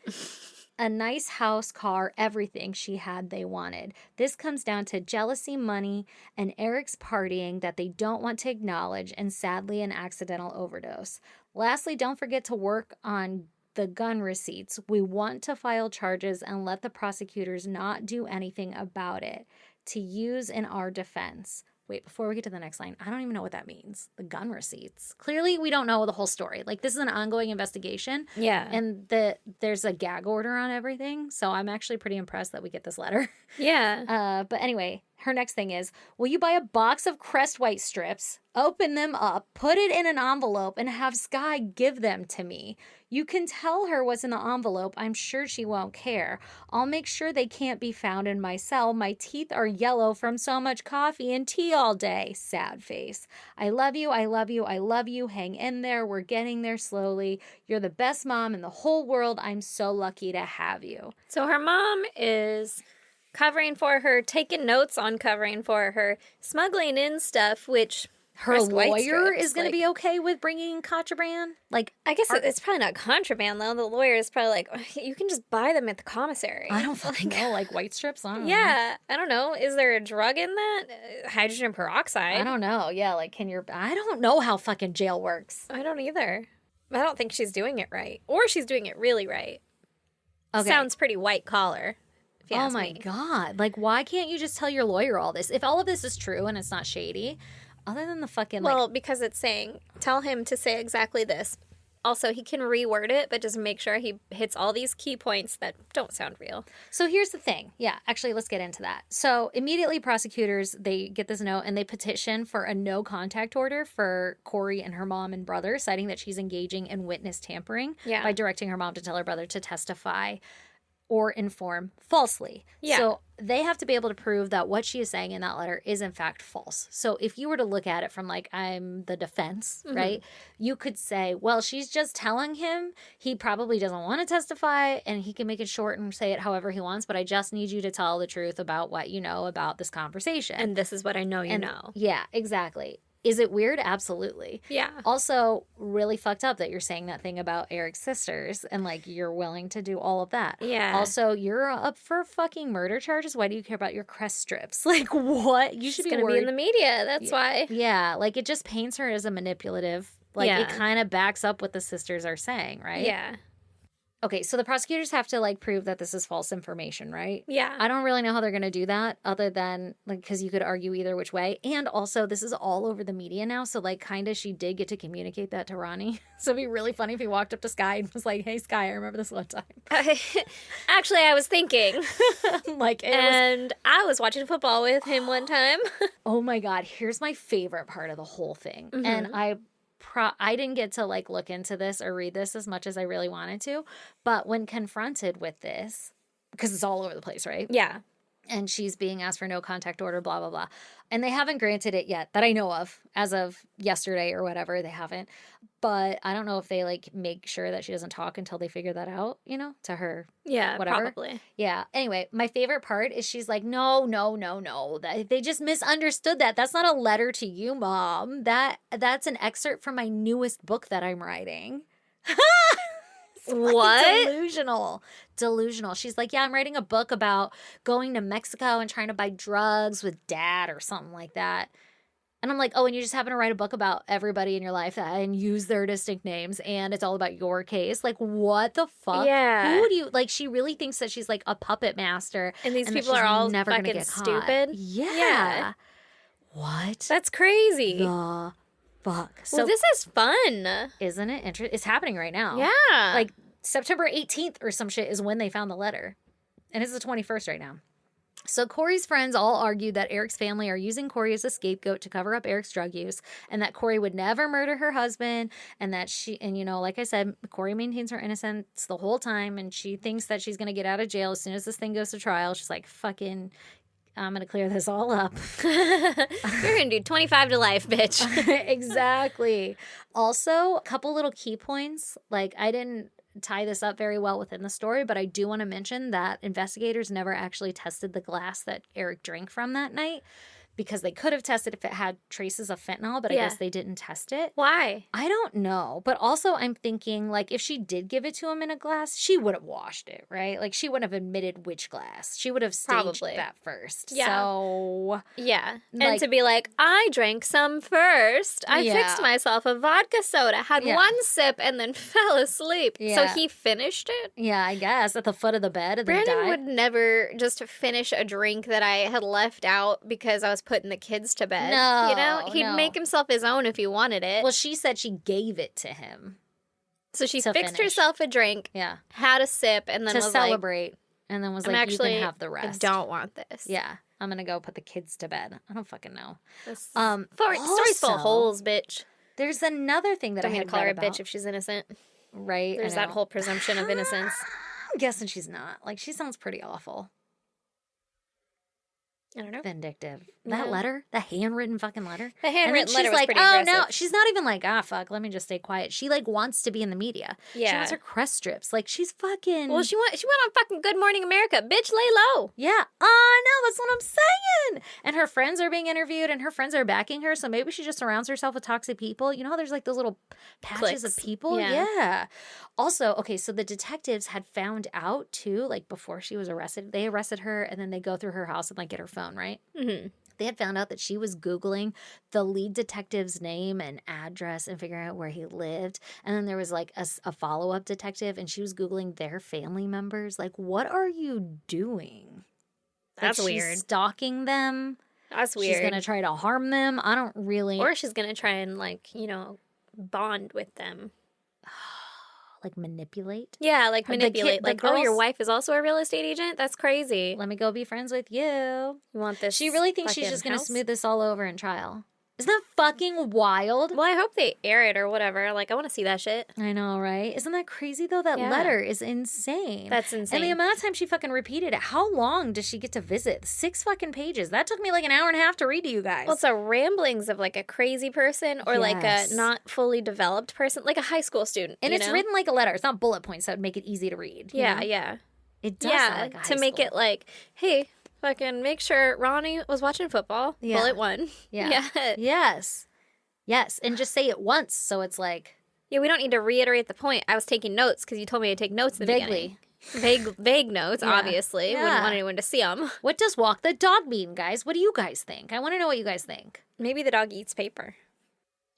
[SPEAKER 1] A nice house, car, everything she had they wanted. This comes down to jealousy, money, and Eric's partying that they don't want to acknowledge, and sadly an accidental overdose. Lastly, don't forget to work on the gun receipts. We want to file charges and let the prosecutors not do anything about it to use in our defense. Wait, before we get to the next line, I don't even know what that means. The gun receipts. Clearly, we don't know the whole story. Like, this is an ongoing investigation.
[SPEAKER 2] Yeah.
[SPEAKER 1] And there's a gag order on everything. So I'm actually pretty impressed that we get this letter.
[SPEAKER 2] Yeah.
[SPEAKER 1] But anyway, her next thing is, will you buy a box of Crest White strips, open them up, put it in an envelope, and have Sky give them to me? You can tell her what's in the envelope. I'm sure she won't care. I'll make sure they can't be found in my cell. My teeth are yellow from so much coffee and tea all day. Sad face. I love you. I love you. I love you. Hang in there. We're getting there slowly. You're the best mom in the whole world. I'm so lucky to have you.
[SPEAKER 2] So her mom is covering for her, taking notes on covering for her, smuggling in stuff, which
[SPEAKER 1] Her
[SPEAKER 2] Crest White
[SPEAKER 1] lawyer
[SPEAKER 2] strips,
[SPEAKER 1] is going to
[SPEAKER 2] like-
[SPEAKER 1] be okay with bringing contraband? Like,
[SPEAKER 2] I guess it's probably not contraband, though. The lawyer is probably like, you can just buy them at the commissary.
[SPEAKER 1] I don't fucking know, like white strips? I don't know.
[SPEAKER 2] Yeah, I don't know. Is there a drug in that? Hydrogen peroxide?
[SPEAKER 1] I don't know. Yeah, like, I don't know how fucking jail works.
[SPEAKER 2] I don't either. I don't think she's doing it right. Or she's doing it really right.
[SPEAKER 1] Okay.
[SPEAKER 2] Sounds pretty white collar, if you
[SPEAKER 1] Oh
[SPEAKER 2] ask
[SPEAKER 1] my
[SPEAKER 2] me.
[SPEAKER 1] God. Like, why can't you just tell your lawyer all this? If all of this is true and it's not shady, other than the fucking,
[SPEAKER 2] Well, because it's saying, tell him to say exactly this. Also, he can reword it, but just make sure he hits all these key points that don't sound real.
[SPEAKER 1] So here's the thing. Yeah, actually, let's get into that. So immediately prosecutors, they get this note and they petition for a no contact order for Corey and her mom and brother, citing that she's engaging in witness tampering
[SPEAKER 2] Yeah.
[SPEAKER 1] by directing her mom to tell her brother to testify or inform falsely.
[SPEAKER 2] Yeah.
[SPEAKER 1] So they have to be able to prove that what she is saying in that letter is in fact false. So if you were to look at it from like, I'm the defense, right? You could say, well, she's just telling him he probably doesn't want to testify and he can make it short and say it however he wants, but I just need you to tell the truth about what you know about this conversation.
[SPEAKER 2] And this is what I know you
[SPEAKER 1] And-
[SPEAKER 2] know.
[SPEAKER 1] Yeah, exactly. Is it weird? Absolutely.
[SPEAKER 2] Yeah.
[SPEAKER 1] Also, really fucked up that you're saying that thing about Eric's sisters and like you're willing to do all of that.
[SPEAKER 2] Yeah.
[SPEAKER 1] Also, you're up for fucking murder charges. Why do you care about your Crest strips? Like, what? You should
[SPEAKER 2] She's
[SPEAKER 1] be
[SPEAKER 2] going to be
[SPEAKER 1] worried.
[SPEAKER 2] in the media. That's why.
[SPEAKER 1] Yeah, like it just paints her as a manipulative. Like it
[SPEAKER 2] Yeah.
[SPEAKER 1] kind of backs up what the sisters are saying, right?
[SPEAKER 2] Yeah.
[SPEAKER 1] Okay, so the prosecutors have to like prove that this is false information, right?
[SPEAKER 2] Yeah.
[SPEAKER 1] I don't really know how they're going to do that other than like because you could argue either which way. And also this is all over the media now, so like kind of she did get to communicate that to Ronnie. So it'd be really funny if he walked up to Sky and was like, "Hey Sky, I remember this one time."
[SPEAKER 2] Actually, I was thinking.
[SPEAKER 1] Like it was,
[SPEAKER 2] And I was watching football with him one time.
[SPEAKER 1] oh my God, here's my favorite part of the whole thing. And I didn't get to like look into this or read this as much as I really wanted to, but when confronted with this, because it's all over the place, right?
[SPEAKER 2] Yeah.
[SPEAKER 1] And she's being asked for no contact order, blah, blah, blah. And they haven't granted it yet that I know of as of yesterday or whatever. They haven't. But I don't know if they like make sure that she doesn't talk until they figure that out, you know, to her.
[SPEAKER 2] Yeah,
[SPEAKER 1] Whatever.
[SPEAKER 2] probably.
[SPEAKER 1] Yeah. Anyway, my favorite part is she's like, no. They just misunderstood that. That's not a letter to you, Mom. That's an excerpt from my newest book that I'm writing.
[SPEAKER 2] What?
[SPEAKER 1] Delusional. She's like, yeah, I'm writing a book about going to Mexico and trying to buy drugs with Dad or something like that. And I'm like, oh, and you just happen to write a book about everybody in your life and use their distinct names and it's all about your case. Like, what the fuck?
[SPEAKER 2] Yeah.
[SPEAKER 1] Who do you, like, she really thinks that she's like a puppet master.
[SPEAKER 2] And these
[SPEAKER 1] that
[SPEAKER 2] people
[SPEAKER 1] she's
[SPEAKER 2] are all
[SPEAKER 1] never gonna
[SPEAKER 2] fucking
[SPEAKER 1] get caught.
[SPEAKER 2] stupid.
[SPEAKER 1] Yeah.
[SPEAKER 2] Yeah.
[SPEAKER 1] What
[SPEAKER 2] That's crazy.
[SPEAKER 1] the fuck? So,
[SPEAKER 2] Well, this is fun.
[SPEAKER 1] isn't it interesting? It's happening right now.
[SPEAKER 2] Yeah.
[SPEAKER 1] Like September 18th or some shit is when they found the letter. And it's the 21st right now. So Corey's friends all argued that Eric's family are using Corey as a scapegoat to cover up Eric's drug use and that Corey would never murder her husband and that you know, like I said, Corey maintains her innocence the whole time and she thinks that she's going to get out of jail as soon as this thing goes to trial. She's like, fucking, I'm going to clear this all up.
[SPEAKER 2] You're going to do 25 to life, bitch.
[SPEAKER 1] Exactly. Also, a couple little key points. Like, I didn't tie this up very well within the story, but I do want to mention that investigators never actually tested the glass that Eric drank from that night because they could have tested if it had traces of fentanyl, but I
[SPEAKER 2] Yeah.
[SPEAKER 1] guess they didn't test it.
[SPEAKER 2] Why?
[SPEAKER 1] I don't know. But also I'm thinking, like, if she did give it to him in a glass, she would have washed it, right? Like, she wouldn't have admitted which glass. She would have staged
[SPEAKER 2] Probably.
[SPEAKER 1] that first.
[SPEAKER 2] Yeah.
[SPEAKER 1] So,
[SPEAKER 2] Yeah.
[SPEAKER 1] Like-
[SPEAKER 2] And to be like, I drank some first. I
[SPEAKER 1] Yeah.
[SPEAKER 2] fixed myself a vodka soda, had
[SPEAKER 1] Yeah.
[SPEAKER 2] one sip, and then fell asleep.
[SPEAKER 1] Yeah.
[SPEAKER 2] So he finished it?
[SPEAKER 1] yeah, I guess at the foot of the bed and then
[SPEAKER 2] Brandon
[SPEAKER 1] died.
[SPEAKER 2] would never just finish a drink that I had left out because I was putting the kids to bed.
[SPEAKER 1] No,
[SPEAKER 2] You know? He'd
[SPEAKER 1] no.
[SPEAKER 2] make himself his own if he wanted it.
[SPEAKER 1] Well, she said she gave it to him.
[SPEAKER 2] so she
[SPEAKER 1] to
[SPEAKER 2] fixed
[SPEAKER 1] finish.
[SPEAKER 2] herself a drink,
[SPEAKER 1] Yeah.
[SPEAKER 2] had a sip, and then
[SPEAKER 1] To
[SPEAKER 2] was
[SPEAKER 1] celebrate. And then was
[SPEAKER 2] I'm
[SPEAKER 1] like,
[SPEAKER 2] actually,
[SPEAKER 1] you can have the rest.
[SPEAKER 2] I don't want this.
[SPEAKER 1] Yeah. I'm gonna go put the kids to bed. I don't fucking know.
[SPEAKER 2] Story's full of
[SPEAKER 1] also-
[SPEAKER 2] holes, bitch.
[SPEAKER 1] There's another thing that
[SPEAKER 2] Don't
[SPEAKER 1] I
[SPEAKER 2] mean
[SPEAKER 1] had
[SPEAKER 2] to call her a
[SPEAKER 1] read about.
[SPEAKER 2] bitch if she's innocent.
[SPEAKER 1] Right? I
[SPEAKER 2] There's that
[SPEAKER 1] know.
[SPEAKER 2] whole presumption of innocence.
[SPEAKER 1] I'm guessing she's not. Like, she sounds pretty awful.
[SPEAKER 2] I don't know.
[SPEAKER 1] Vindictive.
[SPEAKER 2] Yeah.
[SPEAKER 1] That letter, the handwritten fucking letter.
[SPEAKER 2] The
[SPEAKER 1] And then
[SPEAKER 2] handwritten
[SPEAKER 1] she's
[SPEAKER 2] letter was
[SPEAKER 1] like,
[SPEAKER 2] pretty
[SPEAKER 1] oh
[SPEAKER 2] aggressive.
[SPEAKER 1] no, she's not even like, fuck, let me just stay quiet. She like wants to be in the media. She
[SPEAKER 2] Yeah.
[SPEAKER 1] wants her crest strips. Like, she's fucking.
[SPEAKER 2] Well, she went on fucking Good Morning America. Bitch, lay low.
[SPEAKER 1] Yeah. Oh no, that's what I'm saying. And her friends are being interviewed, and her friends are backing her. So maybe she just surrounds herself with toxic people. You know how there's like those little patches of
[SPEAKER 2] Cliques.
[SPEAKER 1] people.
[SPEAKER 2] Yeah.
[SPEAKER 1] Yeah. Also, okay, so the detectives had found out too, like before she was arrested. They arrested her, and then they go through her house and like get her phone, right?
[SPEAKER 2] Mm-hmm.
[SPEAKER 1] They had found out that she was Googling the lead detective's name and address and figuring out where he lived. And then there was like a follow-up detective, and she was Googling their family members. Like, what are you doing?
[SPEAKER 2] That's
[SPEAKER 1] Like,
[SPEAKER 2] weird.
[SPEAKER 1] She's stalking them.
[SPEAKER 2] That's weird.
[SPEAKER 1] She's going to try to harm them. I don't really...
[SPEAKER 2] Or she's going to try and, like, bond with them.
[SPEAKER 1] like, manipulate.
[SPEAKER 2] Yeah, like
[SPEAKER 1] The
[SPEAKER 2] manipulate.
[SPEAKER 1] kid- the
[SPEAKER 2] Like, oh, your
[SPEAKER 1] girls-
[SPEAKER 2] wife is also a real estate agent? That's crazy.
[SPEAKER 1] Let me go be friends with you.
[SPEAKER 2] You want this
[SPEAKER 1] She really thinks she's
[SPEAKER 2] fucking
[SPEAKER 1] just going to
[SPEAKER 2] house?
[SPEAKER 1] smooth this all over in trial. Isn't that fucking wild?
[SPEAKER 2] Well, I hope they air it or whatever. Like, I want to see that shit.
[SPEAKER 1] I know, right? Isn't that crazy, though? That
[SPEAKER 2] Yeah.
[SPEAKER 1] letter is insane.
[SPEAKER 2] That's
[SPEAKER 1] And
[SPEAKER 2] insane.
[SPEAKER 1] the amount of time she fucking repeated it. How long does she get to visit? 6 fucking pages. That took me like an hour and a half to read to you guys.
[SPEAKER 2] Well, it's a ramblings of, like, a crazy person or, like,
[SPEAKER 1] Yes.
[SPEAKER 2] a not fully developed person. Like a high school student,
[SPEAKER 1] and
[SPEAKER 2] you
[SPEAKER 1] it's
[SPEAKER 2] know?
[SPEAKER 1] written like a letter. It's not bullet points that would make it easy to read. you
[SPEAKER 2] Yeah,
[SPEAKER 1] know?
[SPEAKER 2] yeah.
[SPEAKER 1] It does sound
[SPEAKER 2] Yeah,
[SPEAKER 1] like a high
[SPEAKER 2] to make
[SPEAKER 1] school.
[SPEAKER 2] it like, hey, fucking make sure Ronnie was watching football.
[SPEAKER 1] Yeah.
[SPEAKER 2] Bullet 1.
[SPEAKER 1] Yeah.
[SPEAKER 2] Yeah.
[SPEAKER 1] Yes. Yes. And just say it once. So it's like
[SPEAKER 2] Yeah, we don't need to reiterate the point. I was taking notes because you told me to take notes in the
[SPEAKER 1] vaguely.
[SPEAKER 2] beginning. Vague notes,
[SPEAKER 1] Yeah.
[SPEAKER 2] obviously.
[SPEAKER 1] Yeah.
[SPEAKER 2] Wouldn't want anyone to see them.
[SPEAKER 1] What does walk the dog mean, guys? What do you guys think? I want to know what you guys think.
[SPEAKER 2] Maybe the dog eats paper.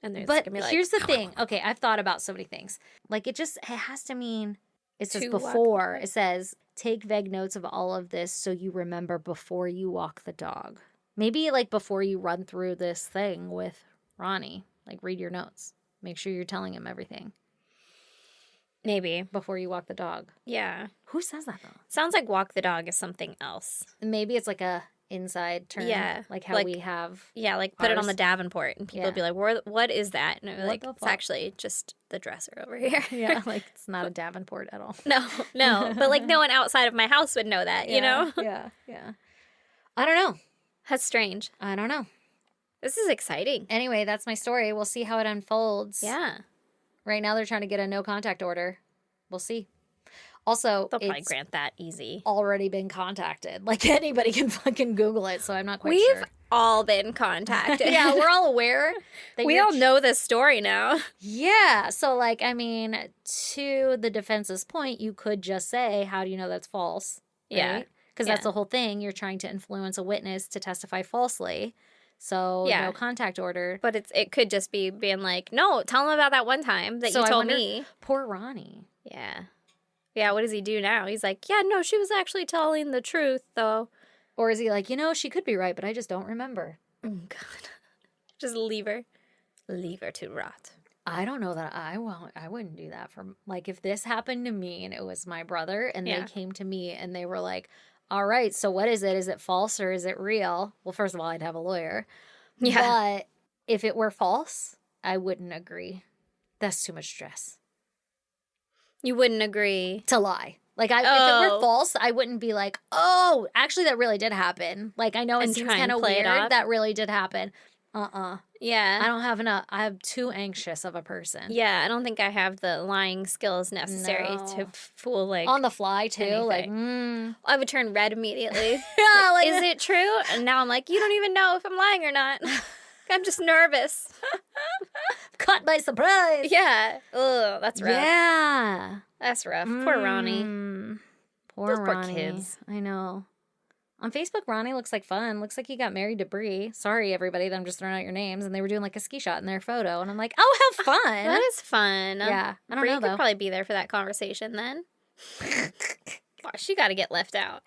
[SPEAKER 2] And there's
[SPEAKER 1] But
[SPEAKER 2] gonna be like,
[SPEAKER 1] here's the thing. Okay, I've thought about so many things. Like it has to mean it says
[SPEAKER 2] To walk the
[SPEAKER 1] before.
[SPEAKER 2] dog.
[SPEAKER 1] It says take vague notes of all of this so you remember before you walk the dog. Maybe like before you run through this thing with Ronnie, like read your notes. Make sure you're telling him everything
[SPEAKER 2] maybe.
[SPEAKER 1] before you walk the dog.
[SPEAKER 2] Yeah.
[SPEAKER 1] Who says that though?
[SPEAKER 2] Sounds like walk the dog is something else.
[SPEAKER 1] Maybe it's like a inside term.
[SPEAKER 2] Yeah,
[SPEAKER 1] Like how
[SPEAKER 2] like-
[SPEAKER 1] we have
[SPEAKER 2] Yeah, like put it on
[SPEAKER 1] Ours.
[SPEAKER 2] the Davenport and people
[SPEAKER 1] Yeah.
[SPEAKER 2] be like, what is that? And I'm
[SPEAKER 1] What
[SPEAKER 2] like,
[SPEAKER 1] the
[SPEAKER 2] it's
[SPEAKER 1] fuck?
[SPEAKER 2] actually just the dresser over here.
[SPEAKER 1] yeah, like it's not a Davenport at all.
[SPEAKER 2] No. But like no one outside of my house would know that, you know?
[SPEAKER 1] Yeah, yeah. I don't know.
[SPEAKER 2] That's strange.
[SPEAKER 1] I don't know.
[SPEAKER 2] This is exciting.
[SPEAKER 1] Anyway, that's my story. We'll see how it unfolds.
[SPEAKER 2] Yeah.
[SPEAKER 1] Right now they're trying to get a no contact order. We'll see. Also,
[SPEAKER 2] They'll probably
[SPEAKER 1] it's
[SPEAKER 2] grant that easy.
[SPEAKER 1] already been contacted. Like anybody can fucking Google it, so I'm not quite
[SPEAKER 2] We've
[SPEAKER 1] sure.
[SPEAKER 2] all been contacted.
[SPEAKER 1] Yeah, we're all aware. That
[SPEAKER 2] we
[SPEAKER 1] you're
[SPEAKER 2] all know this story now.
[SPEAKER 1] Yeah. So, like, I mean, to the defense's point, you could just say, how do you know that's false?
[SPEAKER 2] Yeah.
[SPEAKER 1] Because
[SPEAKER 2] Yeah.
[SPEAKER 1] that's the whole thing. You're trying to influence a witness to testify falsely. So,
[SPEAKER 2] Yeah.
[SPEAKER 1] no contact order.
[SPEAKER 2] But it could just be being like, no, tell him about that one time that
[SPEAKER 1] So
[SPEAKER 2] you
[SPEAKER 1] I
[SPEAKER 2] told
[SPEAKER 1] wonder-
[SPEAKER 2] me.
[SPEAKER 1] Poor Ronnie.
[SPEAKER 2] Yeah. Yeah, what does he do now? He's like, yeah, no, she was actually telling the truth, though.
[SPEAKER 1] Or is he like, she could be right, but I just don't remember?
[SPEAKER 2] Oh, God. Just leave her. Leave her to rot.
[SPEAKER 1] I don't know that I wouldn't do that for, like, if this happened to me and it was my brother and
[SPEAKER 2] Yeah.
[SPEAKER 1] they came to me and they were like, all right, so what is it? Is it false or is it real? Well, first of all, I'd have a lawyer.
[SPEAKER 2] Yeah.
[SPEAKER 1] But if it were false, I wouldn't agree. That's too much stress
[SPEAKER 2] You wouldn't agree.
[SPEAKER 1] to lie. Like, if it were
[SPEAKER 2] Oh.
[SPEAKER 1] false, I wouldn't be like, oh, actually, that really did happen. Like, I know it
[SPEAKER 2] And
[SPEAKER 1] seems
[SPEAKER 2] try and
[SPEAKER 1] kind of
[SPEAKER 2] play it
[SPEAKER 1] weird.
[SPEAKER 2] off.
[SPEAKER 1] That really did happen. I
[SPEAKER 2] Yeah.
[SPEAKER 1] don't have enough. I'm too anxious of a person.
[SPEAKER 2] Yeah, I don't think I have the lying skills necessary
[SPEAKER 1] No.
[SPEAKER 2] to fool, like,
[SPEAKER 1] On the fly, too. Like,
[SPEAKER 2] anything. I would turn red immediately.
[SPEAKER 1] yeah, like,
[SPEAKER 2] Is it true? And now I'm like, you don't even know if I'm lying or not. I'm just nervous.
[SPEAKER 1] caught by surprise?
[SPEAKER 2] Yeah. Ugh, that's rough.
[SPEAKER 1] Yeah.
[SPEAKER 2] That's rough. Poor Ronnie.
[SPEAKER 1] Poor
[SPEAKER 2] Those poor
[SPEAKER 1] Ronnie.
[SPEAKER 2] kids.
[SPEAKER 1] I know. On Facebook, Ronnie looks like fun. Looks like he got married to Bree. Sorry, everybody, that I'm just throwing out your names. And they were doing like a ski shot in their photo. And I'm like, oh, how fun.
[SPEAKER 2] That is fun.
[SPEAKER 1] Yeah. I don't
[SPEAKER 2] Bree
[SPEAKER 1] know,
[SPEAKER 2] could
[SPEAKER 1] though.
[SPEAKER 2] probably be there for that conversation then. Wow, she got to get left out.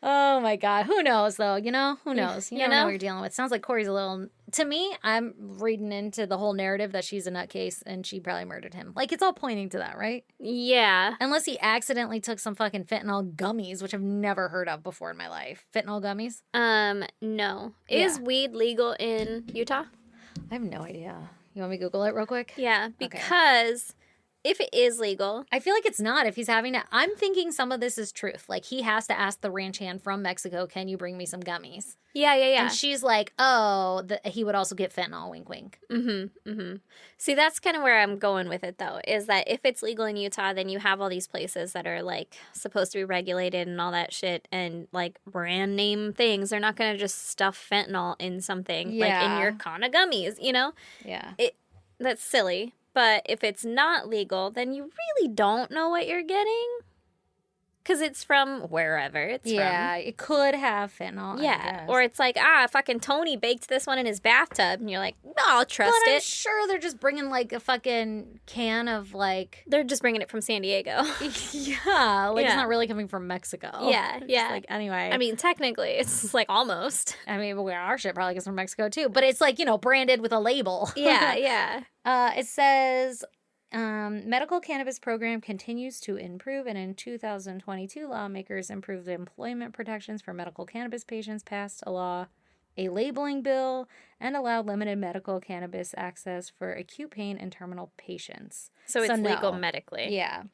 [SPEAKER 1] Oh, my God. Who knows, though? Who knows? You
[SPEAKER 2] You
[SPEAKER 1] never know
[SPEAKER 2] know?
[SPEAKER 1] what you're dealing with. Sounds like Corey's a little to me, I'm reading into the whole narrative that she's a nutcase and she probably murdered him. Like, it's all pointing to that, right?
[SPEAKER 2] Yeah.
[SPEAKER 1] Unless he accidentally took some fucking fentanyl gummies, which I've never heard of before in my life. Fentanyl gummies?
[SPEAKER 2] No. Is weed legal in Utah?
[SPEAKER 1] I have no idea. You want me to Google it real quick?
[SPEAKER 2] Yeah, because if it is legal,
[SPEAKER 1] I feel like it's not if he's having to. I'm thinking some of this is truth. Like, he has to ask the ranch hand from Mexico, can you bring me some gummies?
[SPEAKER 2] yeah.
[SPEAKER 1] And she's like, oh, he would also get fentanyl, wink, wink.
[SPEAKER 2] See, that's kind of where I'm going with it, though, is that if it's legal in Utah, then you have all these places that are, like, supposed to be regulated and all that shit and, like, brand name things. They're not going to just stuff fentanyl in something, like, in your Kana gummies, you know?
[SPEAKER 1] Yeah.
[SPEAKER 2] That's silly. But if it's not legal, then you really don't know what you're getting. Because it's from wherever it's from.
[SPEAKER 1] Yeah, it could have fentanyl.
[SPEAKER 2] Yeah, or it's like, fucking Tony baked this one in his bathtub, and you're like, no, I'll trust
[SPEAKER 1] but I'm
[SPEAKER 2] it.
[SPEAKER 1] sure they're just bringing like a fucking can of like.
[SPEAKER 2] They're just bringing it from San Diego.
[SPEAKER 1] Yeah, like it's not really coming from Mexico.
[SPEAKER 2] Yeah, yeah.
[SPEAKER 1] Like anyway,
[SPEAKER 2] I mean, technically, it's like almost.
[SPEAKER 1] I mean, our shit probably gets from Mexico too, but it's like branded with a label.
[SPEAKER 2] Yeah, yeah.
[SPEAKER 1] It says. Medical cannabis program continues to improve, and in 2022, lawmakers improved the employment protections for medical cannabis patients, passed a labeling bill, and allowed limited medical cannabis access for acute pain and terminal patients.
[SPEAKER 2] So it's legal
[SPEAKER 1] no.
[SPEAKER 2] medically.
[SPEAKER 1] Yeah.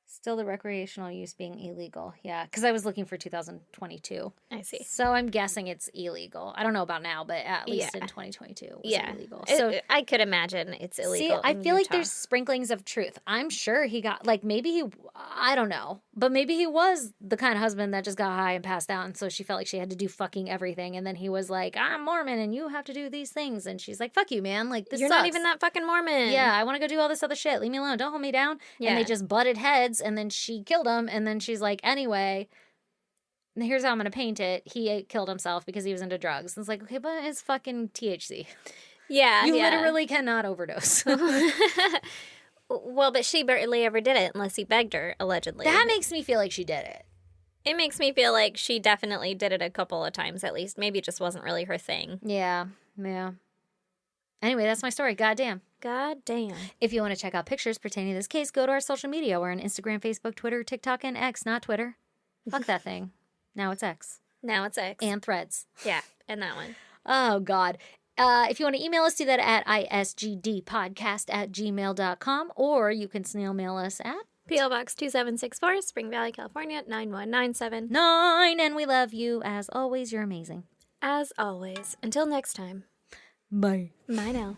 [SPEAKER 1] Still the recreational use being illegal. Yeah, because I was looking for 2022.
[SPEAKER 2] I see.
[SPEAKER 1] So I'm guessing it's illegal. I don't know about now, but at least in 2022 it was illegal. So
[SPEAKER 2] I could imagine it's illegal.
[SPEAKER 1] See, I feel like
[SPEAKER 2] Utah.
[SPEAKER 1] there's sprinklings of truth. I'm sure he got, like, maybe I don't know, but maybe he was the kind of husband that just got high and passed out, and so she felt like she had to do fucking everything, and then he was like, I'm Mormon, and you have to do these things, and she's like, fuck you, man, like, this
[SPEAKER 2] You're
[SPEAKER 1] sucks.
[SPEAKER 2] not even that fucking Mormon.
[SPEAKER 1] Yeah, I want to go do all this other shit. Leave me alone. Don't hold me down.
[SPEAKER 2] Yeah.
[SPEAKER 1] And they just butted heads, and then she killed him, and then she's like, anyway, here's how I'm going to paint it. He killed himself because he was into drugs. And it's like, okay, but it's fucking THC.
[SPEAKER 2] Yeah,
[SPEAKER 1] You literally cannot overdose.
[SPEAKER 2] Well, but she barely ever did it unless he begged her, allegedly.
[SPEAKER 1] That makes me feel like she did it.
[SPEAKER 2] It makes me feel like she definitely did it a couple of times at least. Maybe it just wasn't really her thing.
[SPEAKER 1] Yeah. Anyway, that's my story. Goddamn.
[SPEAKER 2] God damn.
[SPEAKER 1] If you want to check out pictures pertaining to this case, go to our social media. We're on Instagram, Facebook, Twitter, TikTok, and X, not Twitter. Fuck that thing. Now it's X.
[SPEAKER 2] Now it's X.
[SPEAKER 1] And Threads.
[SPEAKER 2] Yeah, and that one.
[SPEAKER 1] Oh, God. If you want to email us, do that at isgdpodcast@gmail.com, or you can snail mail us at
[SPEAKER 2] P.O. Box 2764, Spring Valley, California, 9197.
[SPEAKER 1] 9, and we love you. As always, you're amazing.
[SPEAKER 2] As always, until next time.
[SPEAKER 1] Bye.
[SPEAKER 2] Bye now.